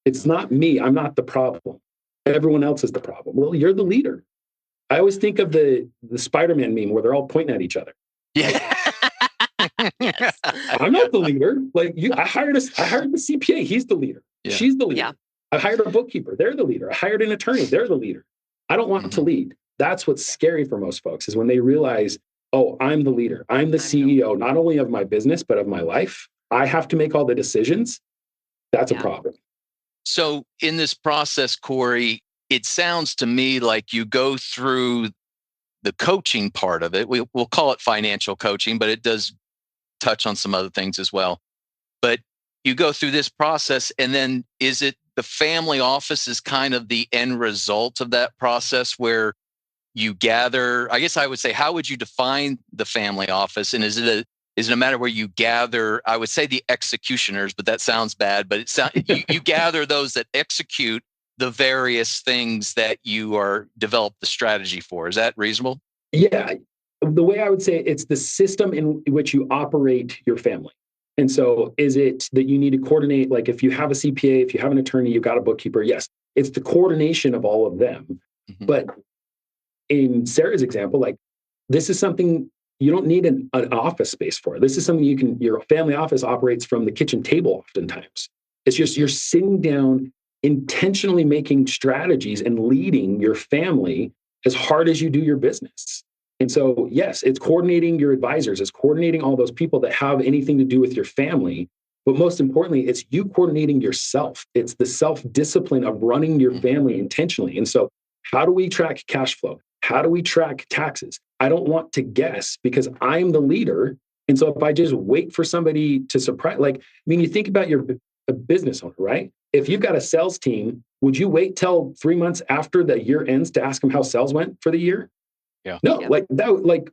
It's not me. I'm not the problem. Everyone else is the problem. Well, you're the leader. I always think of the Spider-Man meme where they're all pointing at each other. Yeah. Yes. I'm not the leader. Like, I hired the CPA. He's the leader. Yeah. She's the leader. Yeah. I hired a bookkeeper. They're the leader. I hired an attorney. They're the leader. I don't want to lead. That's what's scary for most folks, is when they realize, oh, I'm the leader. I'm the CEO, not only of my business, but of my life. I have to make all the decisions. That's a problem. So in this process, Cory, it sounds to me like you go through the coaching part of it. We'll call it financial coaching, but it does touch on some other things as well. But you go through this process, and then is it the family office is kind of the end result of that process, where you gather, I guess I would say, how would you define the family office? And is it a matter where you gather, I would say, the executioners, but that sounds bad, but you gather those that execute the various things that you are developed the strategy for. Is that reasonable? Yeah. The way I would say it, it's the system in which you operate your family. And so is it that you need to coordinate, like if you have a CPA, if you have an attorney, you've got a bookkeeper, yes, it's the coordination of all of them. But in Sarah's example, like, this is something you don't need an office space for. This is something your family office operates from the kitchen table oftentimes. It's just you're sitting down, intentionally making strategies and leading your family as hard as you do your business. And so, yes, it's coordinating your advisors, it's coordinating all those people that have anything to do with your family. But most importantly, it's you coordinating yourself. It's the self-discipline of running your family intentionally. And so, how do we track cash flow? How do we track taxes? I don't want to guess, because I'm the leader. And so if I just wait for somebody to surprise, like, I mean, you think about a business owner, right? If you've got a sales team, would you wait till 3 months after the year ends to ask them how sales went for the year? Yeah. No, like that, like,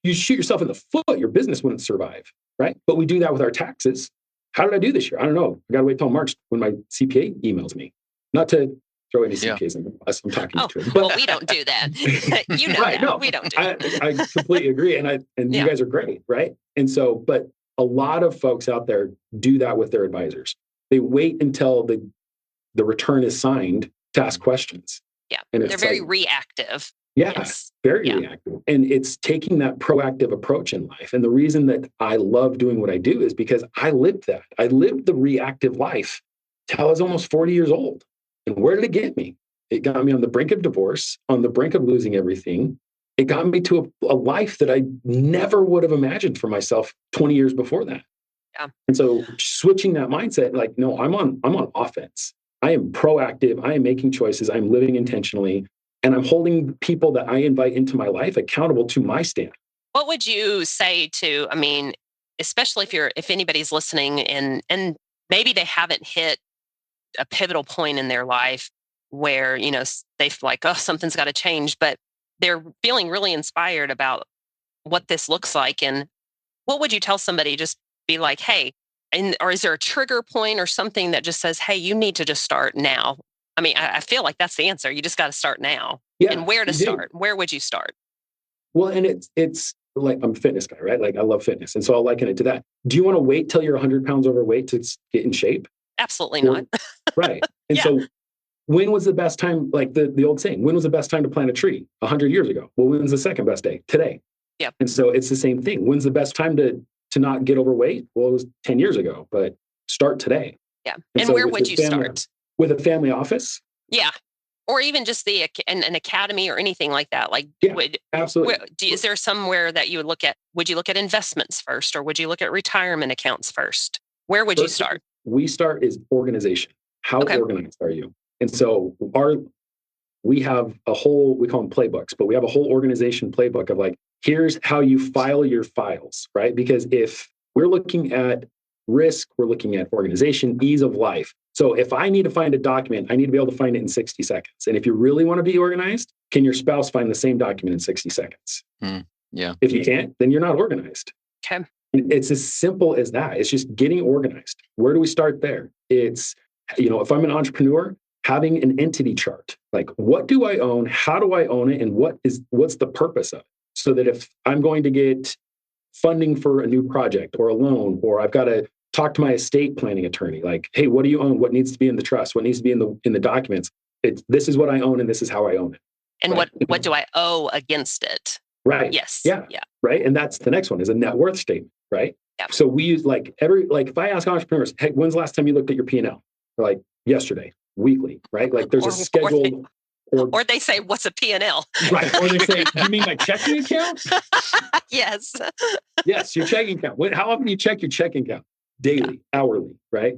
you shoot yourself in the foot, your business wouldn't survive, right? But we do that with our taxes. How did I do this year? I don't know. I got to wait till March when my CPA emails me. Not to throw any CPAs in the bus. I'm talking to him. Well, we don't do that. You know right, that. no, We don't do I completely agree. And you guys are great, right? And so, but a lot of folks out there do that with their advisors. They wait until the return is signed to ask questions. Yeah. And they're very reactive. Yeah, yes. very reactive. And it's taking that proactive approach in life. And the reason that I love doing what I do is because I lived that. I lived the reactive life till I was almost 40 years old. And where did it get me? It got me on the brink of divorce, on the brink of losing everything. It got me to a life that I never would have imagined for myself 20 years before that. Yeah. And so switching that mindset, like, no, I'm on offense. I am proactive. I am making choices. I'm living intentionally. And I'm holding people that I invite into my life accountable to my stand. What would you say to, I mean, especially if anybody's listening and maybe they haven't hit a pivotal point in their life where, you know, they feel like, oh, something's got to change, but they're feeling really inspired about what this looks like. And what would you tell somebody? Just be like, hey, or is there a trigger point or something that just says, hey, you need to just start now? I mean, I feel like that's the answer. You just got to start now. Yeah, and where to start? Where would you start? Well, and it's like, I'm a fitness guy, right? Like I love fitness. And so I'll liken it to that. Do you want to wait till you're 100 pounds overweight to get in shape? Absolutely not. Right. And so when was the best time, like the old saying, when was the best time to plant a tree? 100 years ago. Well, when's the second best day? Today. Yeah. And so it's the same thing. When's the best time to not get overweight? Well, it was 10 years ago, but start today. Yeah. And And so where would you start? With a family office? Yeah. Or even just an academy or anything like that. Like, absolutely. Is there somewhere that you would look at? Would you look at investments first, or would you look at retirement accounts first? Where would you start? We start is organization. How organized are you? And so we have a whole, we call them playbooks, but we have a whole organization playbook of like, here's how you file your files, right? Because if we're looking at risk, we're looking at organization, ease of life. So if I need to find a document, I need to be able to find it in 60 seconds. And if you really want to be organized, can your spouse find the same document in 60 seconds? Yeah. If you can't, then you're not organized. Okay. It's as simple as that. It's just getting organized. Where do we start there? It's, if I'm an entrepreneur, having an entity chart, like what do I own? How do I own it? And what's the purpose of it? So that if I'm going to get funding for a new project or a loan, or I've got to talk to my estate planning attorney, like, hey, what do you own? What needs to be in the trust? What needs to be in the documents? This is what I own and this is how I own it. And right? what do I owe against it? Right. Yes. Yeah. Right. And that's the next one is a net worth statement. Right. Yeah. So we use if I ask entrepreneurs, hey, when's the last time you looked at your P&L? They're like, yesterday, weekly, right? Like there's a scheduled. Or they say, what's a P&L? Right. Or they say, you mean my checking account? Yes. Yes, your checking account. How often do you check your checking account? Daily, hourly, right?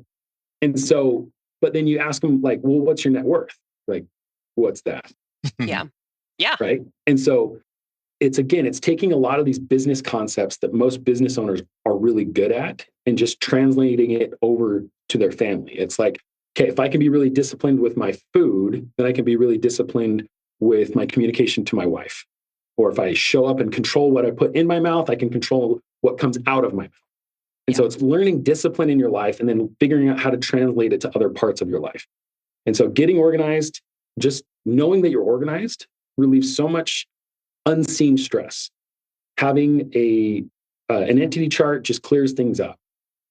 And so, but then you ask them like, well, what's your net worth? Like, what's that? Yeah. Yeah. Right. And so it's taking a lot of these business concepts that most business owners are really good at and just translating it over to their family. It's like, okay, if I can be really disciplined with my food, then I can be really disciplined with my communication to my wife. Or if I show up and control what I put in my mouth, I can control what comes out of my mouth. And so it's learning discipline in your life and then figuring out how to translate it to other parts of your life. And so getting organized, just knowing that you're organized relieves so much unseen stress. Having an entity chart just clears things up.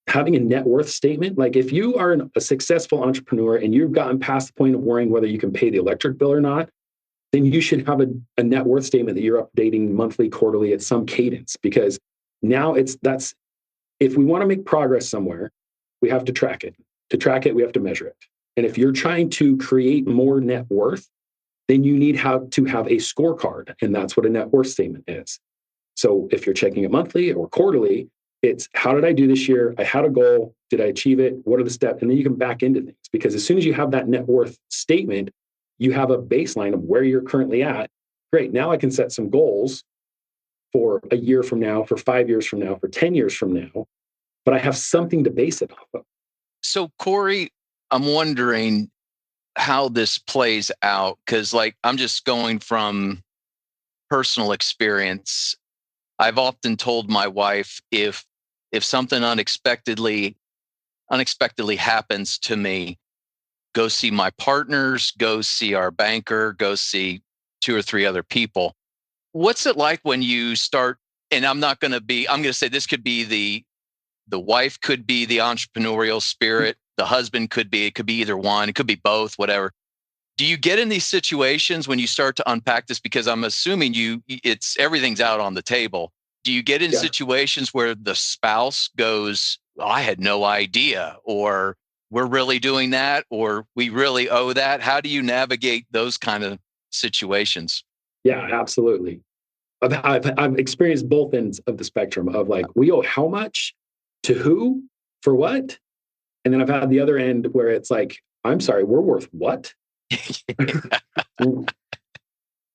Having a net worth statement, like if you are a successful entrepreneur and you've gotten past the point of worrying whether you can pay the electric bill or not, then you should have a net worth statement that you're updating monthly, quarterly at some cadence, because now if we want to make progress somewhere, we have to track it. To track it, we have to measure it. And if you're trying to create more net worth, then you need to have a scorecard. And that's what a net worth statement is. So if you're checking it monthly or quarterly, it's how did I do this year? I had a goal. Did I achieve it? What are the steps? And then you can back into things, because as soon as you have that net worth statement, you have a baseline of where you're currently at. Great. Now I can set some goals for a year from now, for 5 years from now, for 10 years from now, but I have something to base it off of. So Cory, I'm wondering how this plays out, because I'm just going from personal experience. I've often told my wife, if something unexpectedly happens to me, go see my partners, go see our banker, go see 2 or 3 other people. What's it like when you start, and I'm going to say this could be the wife could be the entrepreneurial spirit. The husband it could be either one. It could be both, whatever. Do you get in these situations when you start to unpack this? Because I'm assuming everything's out on the table. Do you get in situations where the spouse goes, "Oh, I had no idea," or "We're really doing that," or "We really owe that"? How do you navigate those kind of situations? Yeah, absolutely. I've experienced both ends of the spectrum of like, we owe how much to who for what? And then I've had the other end where it's like, I'm sorry, we're worth what?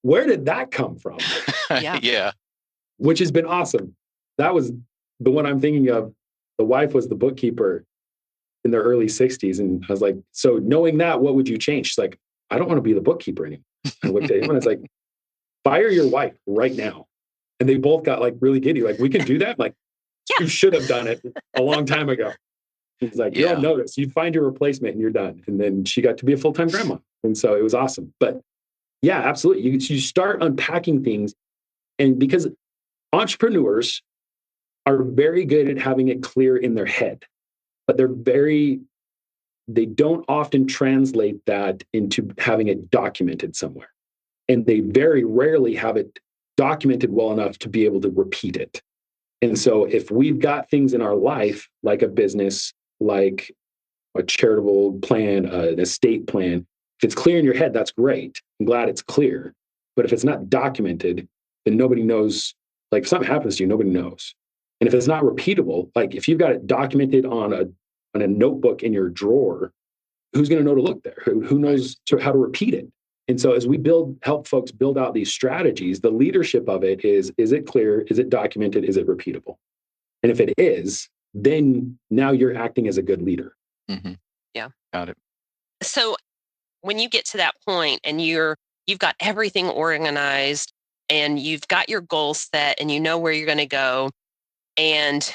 Where did that come from? Yeah. Which has been awesome. That was the one I'm thinking of. The wife was the bookkeeper in their early 60s. And I was like, so knowing that, what would you change? She's like, I don't want to be the bookkeeper anymore. I looked at him and I was like, fire your wife right now. And they both got like really giddy. Like, we can do that? I'm like, you should have done it a long time ago. He's like, you're on notice. You find your replacement and you're done. And then she got to be a full-time grandma. And so it was awesome. But yeah, absolutely. You start unpacking things. And because entrepreneurs are very good at having it clear in their head, but they don't often translate that into having it documented somewhere. And they very rarely have it documented well enough to be able to repeat it. And so if we've got things in our life, like a business, like a charitable plan, an estate plan, if it's clear in your head, that's great. I'm glad it's clear. But if it's not documented, then nobody knows. Like, if something happens to you, nobody knows. And if it's not repeatable, like if you've got it documented on a notebook in your drawer, who's going to know to look there? Who knows how to repeat it? And so as we help folks build out these strategies, the leadership of it is it clear? Is it documented? Is it repeatable? And if it is, then now you're acting as a good leader. Mm-hmm. Yeah. Got it. So when you get to that point and you've got everything organized and you've got your goals set and you know where you're going to go and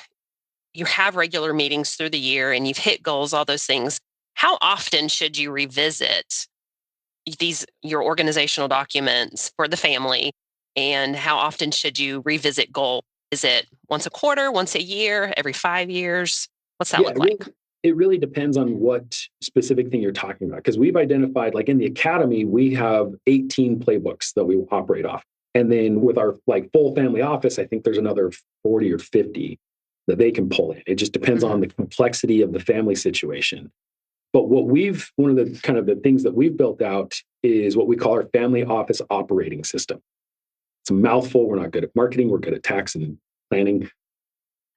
you have regular meetings through the year and you've hit goals, all those things, how often should you revisit your organizational documents for the family? And how often should you revisit goal? Is it once a quarter, once a year, every 5 years? What's that look like? It really depends on what specific thing you're talking about. Because we've identified, like in the academy, we have 18 playbooks that we operate off. And then with our like full family office, I think there's another 40 or 50 that they can pull in. It just depends on the complexity of the family situation. But one of the kind of the things that we've built out is what we call our family office operating system. It's a mouthful. We're not good at marketing. We're good at tax and planning.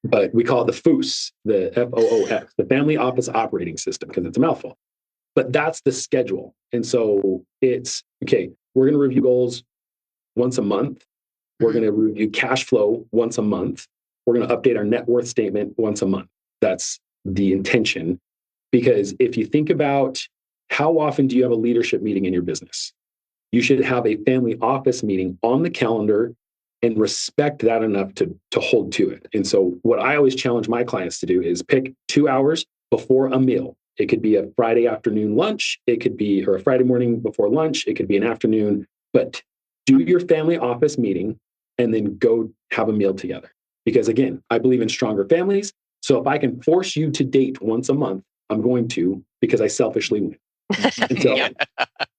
But we call it the FOOS, the FOOS, the family office operating system, because it's a mouthful. But that's the schedule. And so it's, okay, we're going to review goals once a month. We're going to review cash flow once a month. We're going to update our net worth statement once a month. That's the intention. Because if you think about how often do you have a leadership meeting in your business, you should have a family office meeting on the calendar and respect that enough to hold to it. And so what I always challenge my clients to do is pick 2 hours before a meal. It could be a Friday afternoon lunch. It could be, or a Friday morning before lunch. It could be an afternoon, but do your family office meeting and then go have a meal together. Because again, I believe in stronger families. So if I can force you to date once a month, I'm going to, because I selfishly win. And so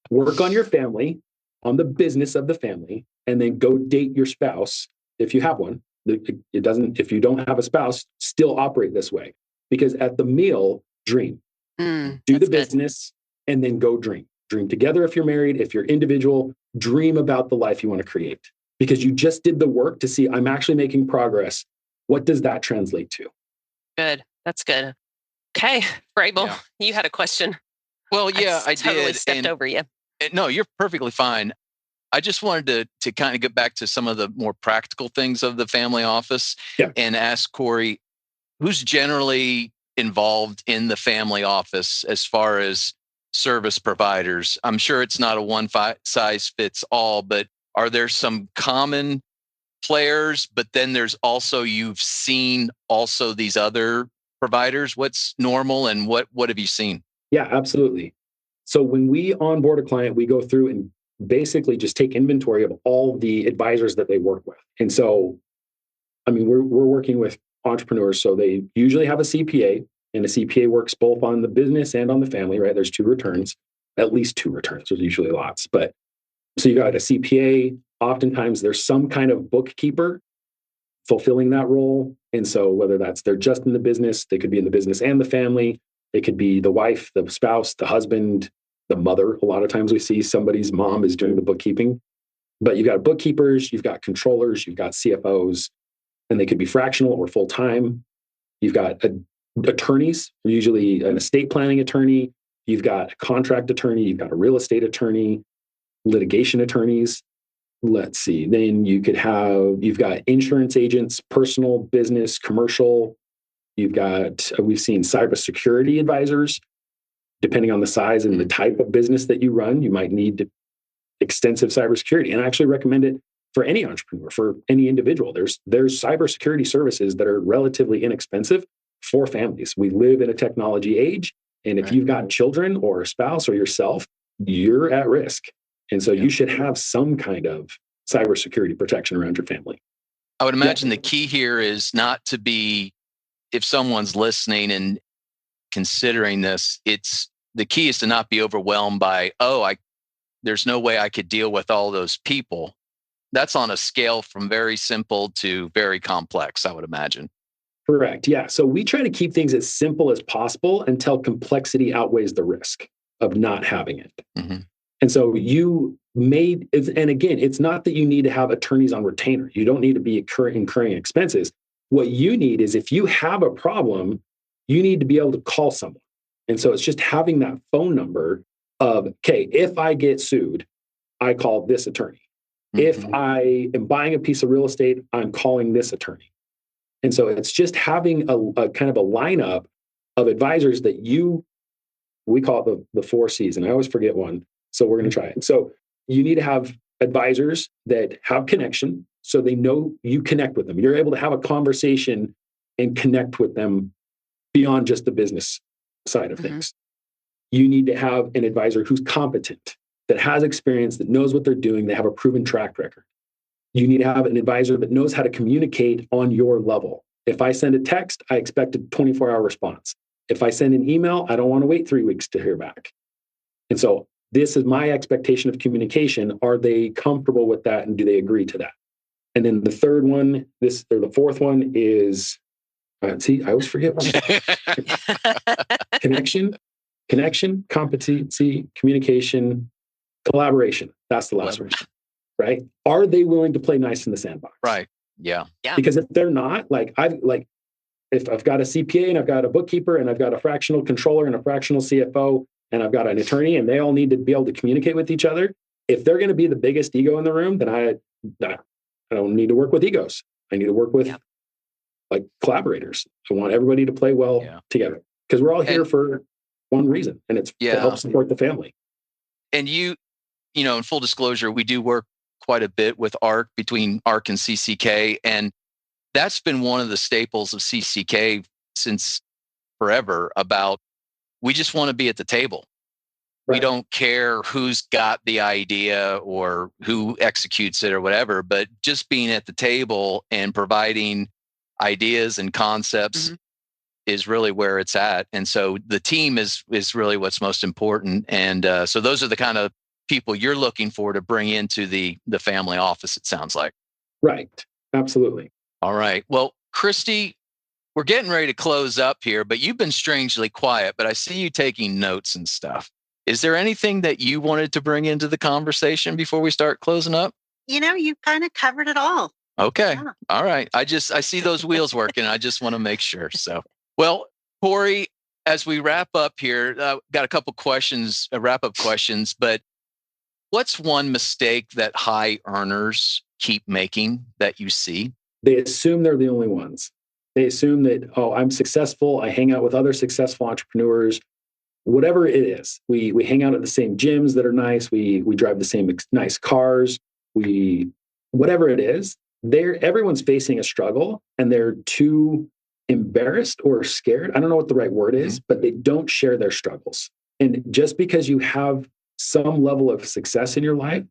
work on your family, on the business of the family, and then go date your spouse if you have one. If you don't have a spouse, still operate this way. Because at the meal, dream. Do the business and then go dream. Dream together if you're married. If you're individual, dream about the life you want to create. Because you just did the work to see, I'm actually making progress. What does that translate to? Good. That's good. Okay, Vrabel, you had a question. Well, yeah, I totally did. Stepped over you. No, you're perfectly fine. I just wanted to kind of get back to some of the more practical things of the family office and ask Cory, who's generally involved in the family office as far as service providers? I'm sure it's not a one size fits all, but are there some common players? But then there's also, you've seen also these other providers. What's normal and what have you seen? Yeah, absolutely. So when we onboard a client, we go through and basically just take inventory of all the advisors that they work with. And so, I mean, we're working with entrepreneurs, so they usually have a CPA, and a CPA works both on the business and on the family, right? There's two returns, at least two returns. There's usually lots, but so you got a CPA. Oftentimes there's some kind of bookkeeper fulfilling that role. And so whether they're just in the business, they could be in the business and the family. It could be the wife, the spouse, the husband, the mother. A lot of times we see somebody's mom is doing the bookkeeping, but you've got bookkeepers, you've got controllers, you've got CFOs, and they could be fractional or full-time. You've got attorneys, usually an estate planning attorney. You've got a contract attorney. You've got a real estate attorney, litigation attorneys. Let's see. Then you've got insurance agents, personal, business, commercial. We've seen cybersecurity advisors. Depending on the size and the type of business that you run, you might need extensive cybersecurity. And I actually recommend it for any entrepreneur, for any individual. There's cybersecurity services that are relatively inexpensive for families. We live in a technology age, and if you've got children or a spouse or yourself, you're at risk. And so you should have some kind of cybersecurity protection around your family. I would imagine the key here is not to be, if someone's listening and considering this, the key is to not be overwhelmed by, there's no way I could deal with all those people. That's on a scale from very simple to very complex, I would imagine. Correct. Yeah. So we try to keep things as simple as possible until complexity outweighs the risk of not having it. Mm-hmm. And so and again, it's not that you need to have attorneys on retainer. You don't need to be incurring expenses. What you need is, if you have a problem, you need to be able to call someone. And so it's just having that phone number of, okay, if I get sued, I call this attorney. Mm-hmm. If I am buying a piece of real estate, I'm calling this attorney. And so it's just having a kind of a lineup of advisors that we call it the 4 C's, and I always forget one. So we're going to try it. So you need to have advisors that have connection, so they know you connect with them. You're able to have a conversation and connect with them beyond just the business side of things. You need to have an advisor who's competent, that has experience, that knows what they're doing. They have a proven track record. You need to have an advisor that knows how to communicate on your level. If I send a text, I expect a 24-hour response. If I send an email, I don't want to wait 3 weeks to hear back. And so this is my expectation of communication. Are they comfortable with that, and do they agree to that? And then the third one, the fourth one is, I always forget one. Connection, competency, communication, collaboration. That's the last one, right? Are they willing to play nice in the sandbox? Right. Yeah. Because if they're not, if I've got a CPA and I've got a bookkeeper and I've got a fractional controller and a fractional CFO and I've got an attorney, and they all need to be able to communicate with each other, if they're going to be the biggest ego in the room, then I don't need to work with egos. I need to work with collaborators. I want everybody to play well together, because we're all here for one reason, and it's to help support the family. And in full disclosure, we do work quite a bit with Ark, between Ark and CCK. And that's been one of the staples of CCK since forever, about we just want to be at the table. Right. We don't care who's got the idea or who executes it or whatever, but just being at the table and providing ideas and concepts is really where it's at. And so the team is really what's most important. And so those are the kind of people you're looking for to bring into the family office, it sounds like. Right. Absolutely. All right. Well, Christy, we're getting ready to close up here, but you've been strangely quiet, but I see you taking notes and stuff. Is there anything that you wanted to bring into the conversation before we start closing up? You kind of covered it all. Okay. Yeah. All right. I see those wheels working. I just want to make sure. So, well, Cory, as we wrap up here, got a couple questions, wrap-up questions, but what's one mistake that high earners keep making that you see? They assume they're the only ones. They assume that, I'm successful. I hang out with other successful entrepreneurs. Whatever it is, we hang out at the same gyms that are nice. We drive the same nice cars. Whatever it is, everyone's facing a struggle, and they're too embarrassed or scared. I don't know what the right word is, but they don't share their struggles. And just because you have some level of success in your life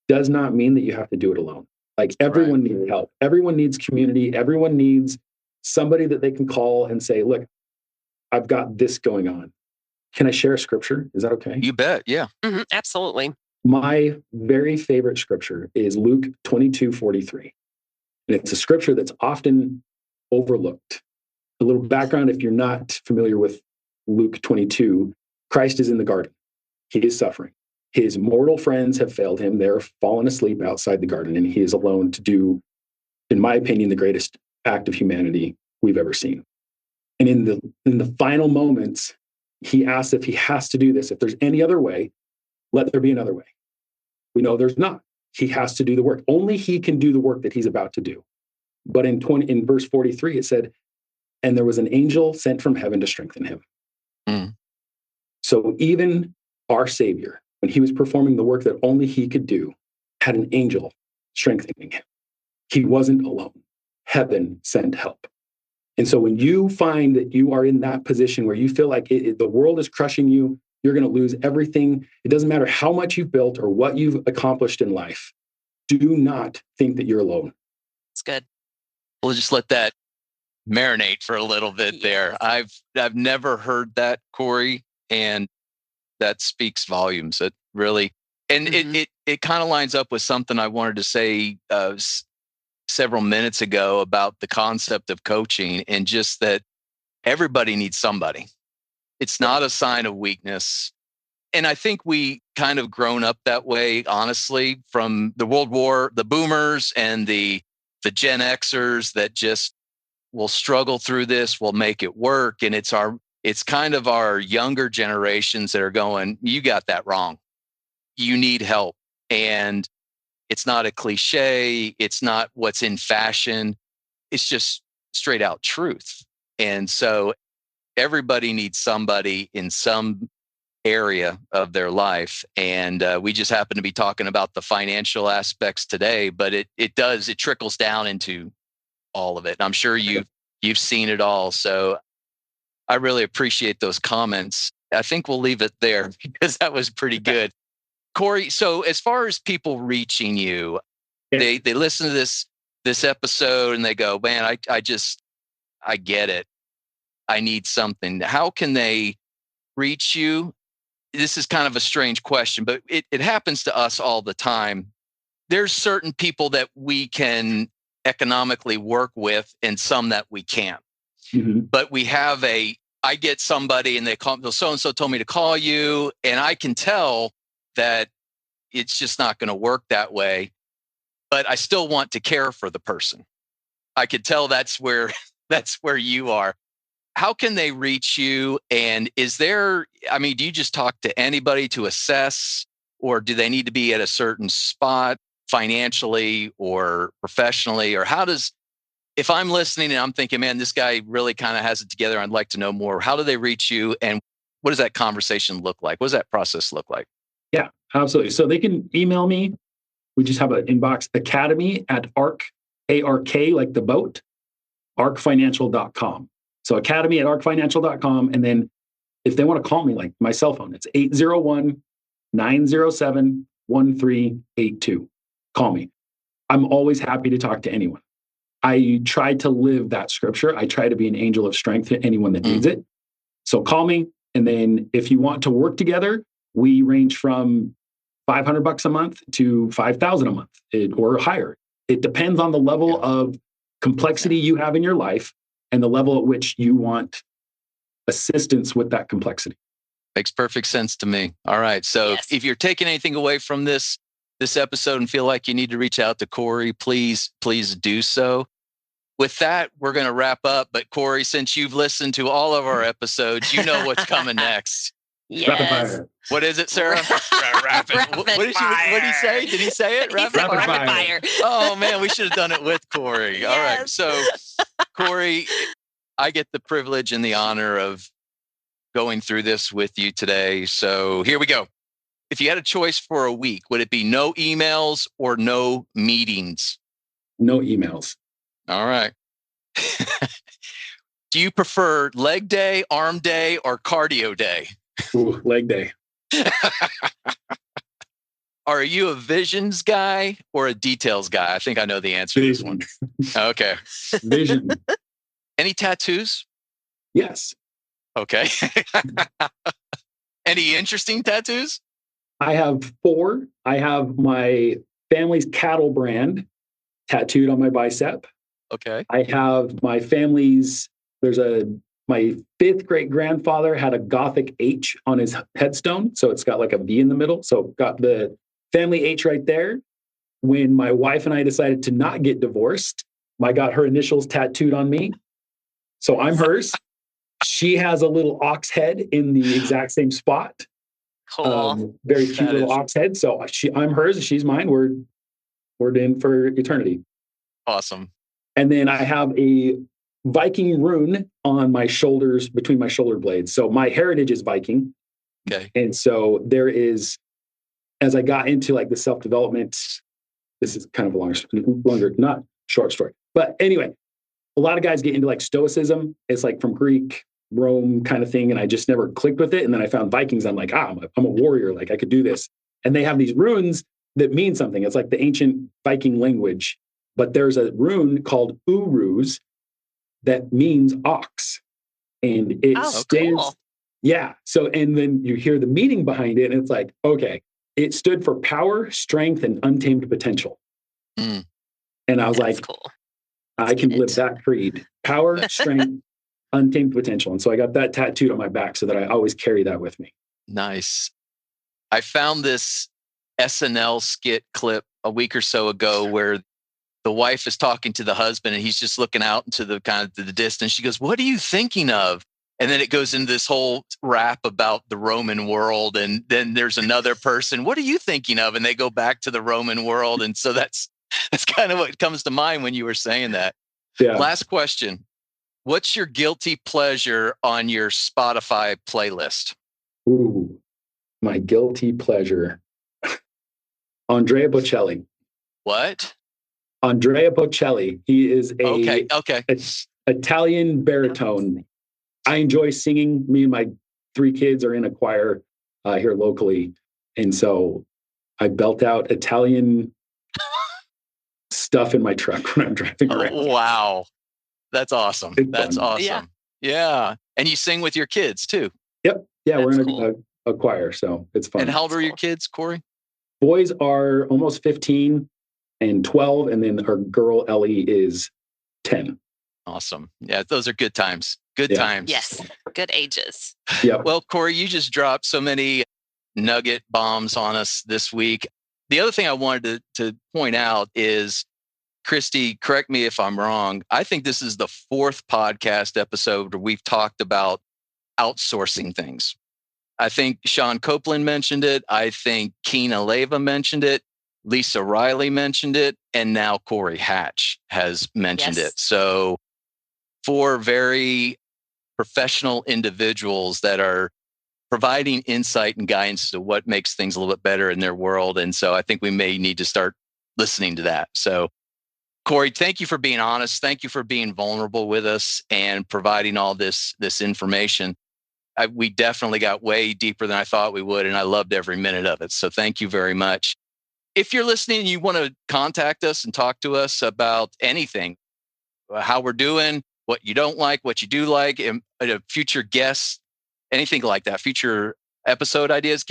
does not mean that you have to do it alone. Like everyone needs help. Everyone needs community. Everyone needs somebody that they can call and say, look, I've got this going on. Can I share a scripture? Is that okay? You bet. Yeah. Absolutely. My very favorite scripture is Luke 22:43. And it's a scripture that's often overlooked. A little background, if you're not familiar with Luke 22, Christ is in the garden. He is suffering. His mortal friends have failed him. They're fallen asleep outside the garden, and he is alone to do, in my opinion, the greatest act of humanity we've ever seen. And in the final moments, he asks if he has to do this. If there's any other way, let there be another way. We know there's not. He has to do the work. Only he can do the work that he's about to do. But in verse 43, it said, and there was an angel sent from heaven to strengthen him. So even our Savior, when he was performing the work that only he could do, had an angel strengthening him. He wasn't alone. Heaven sent help. And so when you find that you are in that position where you feel like the world is crushing you, you're going to lose everything. It doesn't matter how much you've built or what you've accomplished in life. Do not think that you're alone. It's good. We'll just let that marinate for a little bit there. I've never heard that, Cory, and that speaks volumes. It really, and it kind of lines up with something I wanted to say several minutes ago about the concept of coaching, and just that everybody needs somebody. It's not a sign of weakness. And I think we kind of grown up that way, honestly, from the World War, the boomers and the Gen Xers that just will struggle through this, will make it work. And it's kind of our younger generations that are going, you got that wrong. You need help. And it's not a cliche. It's not what's in fashion. It's just straight out truth. And so everybody needs somebody in some area of their life. And we just happen to be talking about the financial aspects today, but it trickles down into all of it. And I'm sure you've seen it all. So I really appreciate those comments. I think we'll leave it there because that was pretty good. Cory, so as far as people reaching you, they listen to this episode and they go, man, I get it. I need something. How can they reach you? This is kind of a strange question, but it happens to us all the time. There's certain people that we can economically work with and some that we can't. But we have I get somebody and they call, so-and-so told me to call you, and I can tell that it's just not going to work that way, but I still want to care for the person. I could tell that's where you are. How can they reach you? And do you just talk to anybody to assess, or do they need to be at a certain spot financially or professionally? Or if I'm listening and I'm thinking, man, this guy really kind of has it together, I'd like to know more. How do they reach you? And what does that conversation look like? What does that process look like? Yeah, absolutely. So they can email me. We just have an inbox, academy@ark, A-R-K, like the boat, arkfinancial.com. So academy@arkfinancial.com. And then if they want to call me, like my cell phone, it's 801-907-1382. Call me. I'm always happy to talk to anyone. I try to live that scripture. I try to be an angel of strength to anyone that needs it. So call me. And then if you want to work together, we range from $500 a month to $5,000 a month or higher. It depends on the level of complexity you have in your life and the level at which you want assistance with that complexity. Makes perfect sense to me. All right. So if you're taking anything away from this episode and feel like you need to reach out to Cory, please do so. With that, we're going to wrap up. But Cory, since you've listened to all of our episodes, you know what's coming next. Yes. Rapid fire. What is it, Sarah? Rapid What did he say? Did he say it? Rapid fire. Oh, man, we should have done it with Cory. Yes. All right. So, Cory, I get the privilege and the honor of going through this with you today. So here we go. If you had a choice for a week, would it be no emails or no meetings? No emails. All right. Do you prefer leg day, arm day, or cardio day? Ooh, leg day. Are you a visions guy or a details guy? I think I know the answer to this one. Okay. Vision. Any tattoos? Yes. Okay. Any interesting tattoos? I have 4. I have my family's cattle brand tattooed on my bicep. Okay. I have my family's, my 5th great grandfather had a Gothic H on his headstone. So it's got like a V in the middle. So got the family H right there. When my wife and I decided to not get divorced, I got her initials tattooed on me. So I'm hers. She has a little ox head in the exact same spot. Cool. Very cute little ox head. So I'm hers, she's mine. We're in for eternity. Awesome. And then I have a Viking rune on my shoulders, between my shoulder blades. So my heritage is Viking. Okay. And so there is, as I got into like the self-development, this is kind of a longer, not short story. But anyway, a lot of guys get into like Stoicism. It's like from Greek, Rome kind of thing. And I just never clicked with it. And then I found Vikings. I'm like, I'm a warrior. Like I could do this. And they have these runes that mean something. It's like the ancient Viking language. But there's a rune called Uruz that means ox. And it stands. Cool. Yeah. So, and then you hear the meaning behind it. And it's like, okay, it stood for power, strength, and untamed potential. Mm. And I was That's like, cool. I can live that creed. Power, strength, untamed potential. And so I got that tattooed on my back so that I always carry that with me. Nice. I found this SNL skit clip a week or so ago where the wife is talking to the husband and he's just looking out into the kind of the distance. She goes, "What are you thinking of?" And then it goes into this whole rap about the Roman world. And then there's another person, "What are you thinking of?" And they go back to the Roman world. And so that's kind of what comes to mind when you were saying that. Yeah. Last question. What's your guilty pleasure on your Spotify playlist? Ooh, my guilty pleasure. Andrea Bocelli. What? Andrea Bocelli. He is Okay. Italian baritone. I enjoy singing. Me and my 3 kids are in a choir here locally. And so I belt out Italian stuff in my truck when I'm driving around. Oh, wow. That's awesome. That's fun. awesome. Yeah. And you sing with your kids too. Yep. Yeah, That's we're in cool. a choir, so it's fun. And how old That's are your cool. kids, Cory? Boys are almost 15 and 12, and then our girl Ellie is 10. Awesome. Yeah, those are good times. Good Yeah. times. Yes. Good ages. Yep. Well, Cory, you just dropped so many nugget bombs on us this week. The other thing I wanted to point out is, Christy, correct me if I'm wrong, I think this is the 4th podcast episode where we've talked about outsourcing things. I think Sean Copeland mentioned it. I think Keena Leva mentioned it. Lisa Riley mentioned it. And now Cory Hatch has mentioned Yes. it. So 4 very professional individuals that are providing insight and guidance to what makes things a little bit better in their world. And so I think we may need to start listening to that. So Cory, thank you for being honest. Thank you for being vulnerable with us and providing all this information. We definitely got way deeper than I thought we would, and I loved every minute of it. So thank you very much. If you're listening and you want to contact us and talk to us about anything, how we're doing, what you don't like, what you do like, and future guests, anything like that, future episode ideas,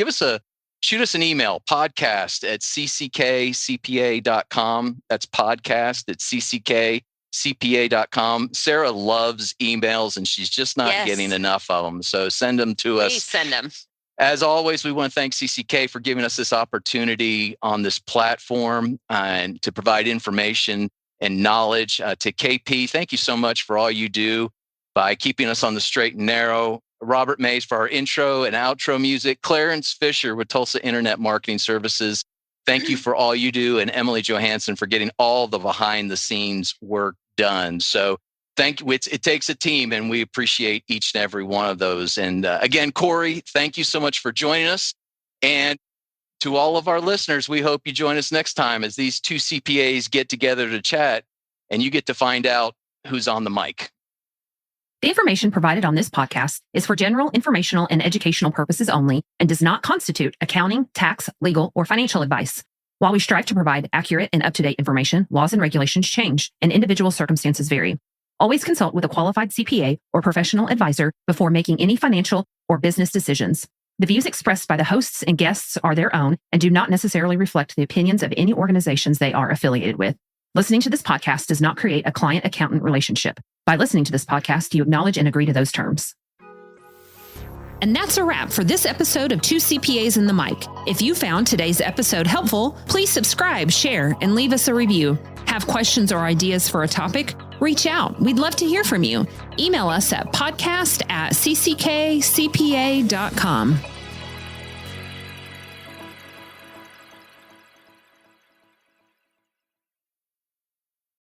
shoot us an email, podcast@cckcpa.com. That's podcast@cckcpa.com. Sarah loves emails and she's just not getting enough of them. So send them to us. Please send them. As always, we want to thank CCK for giving us this opportunity on this platform and to provide information and knowledge. To KP, thank you so much for all you do by keeping us on the straight and narrow. Robert Mays for our intro and outro music. Clarence Fisher with Tulsa Internet Marketing Services. Thank you for all you do. And Emily Johansson for getting all the behind the scenes work done. So thank you. It takes a team and we appreciate each and every one of those. And again, Cory, thank you so much for joining us. And to all of our listeners, we hope you join us next time as these 2 CPAs get together to chat and you get to find out who's on the mic. The information provided on this podcast is for general informational and educational purposes only and does not constitute accounting, tax, legal, or financial advice. While we strive to provide accurate and up-to-date information, laws and regulations change and individual circumstances vary. Always consult with a qualified CPA or professional advisor before making any financial or business decisions. The views expressed by the hosts and guests are their own and do not necessarily reflect the opinions of any organizations they are affiliated with. Listening to this podcast does not create a client-accountant relationship. By listening to this podcast, you acknowledge and agree to those terms. And that's a wrap for this episode of Two CPAs and the Mic. If you found today's episode helpful, please subscribe, share, and leave us a review. Have questions or ideas for a topic? Reach out. We'd love to hear from you. Email us at podcast@cckcpa.com.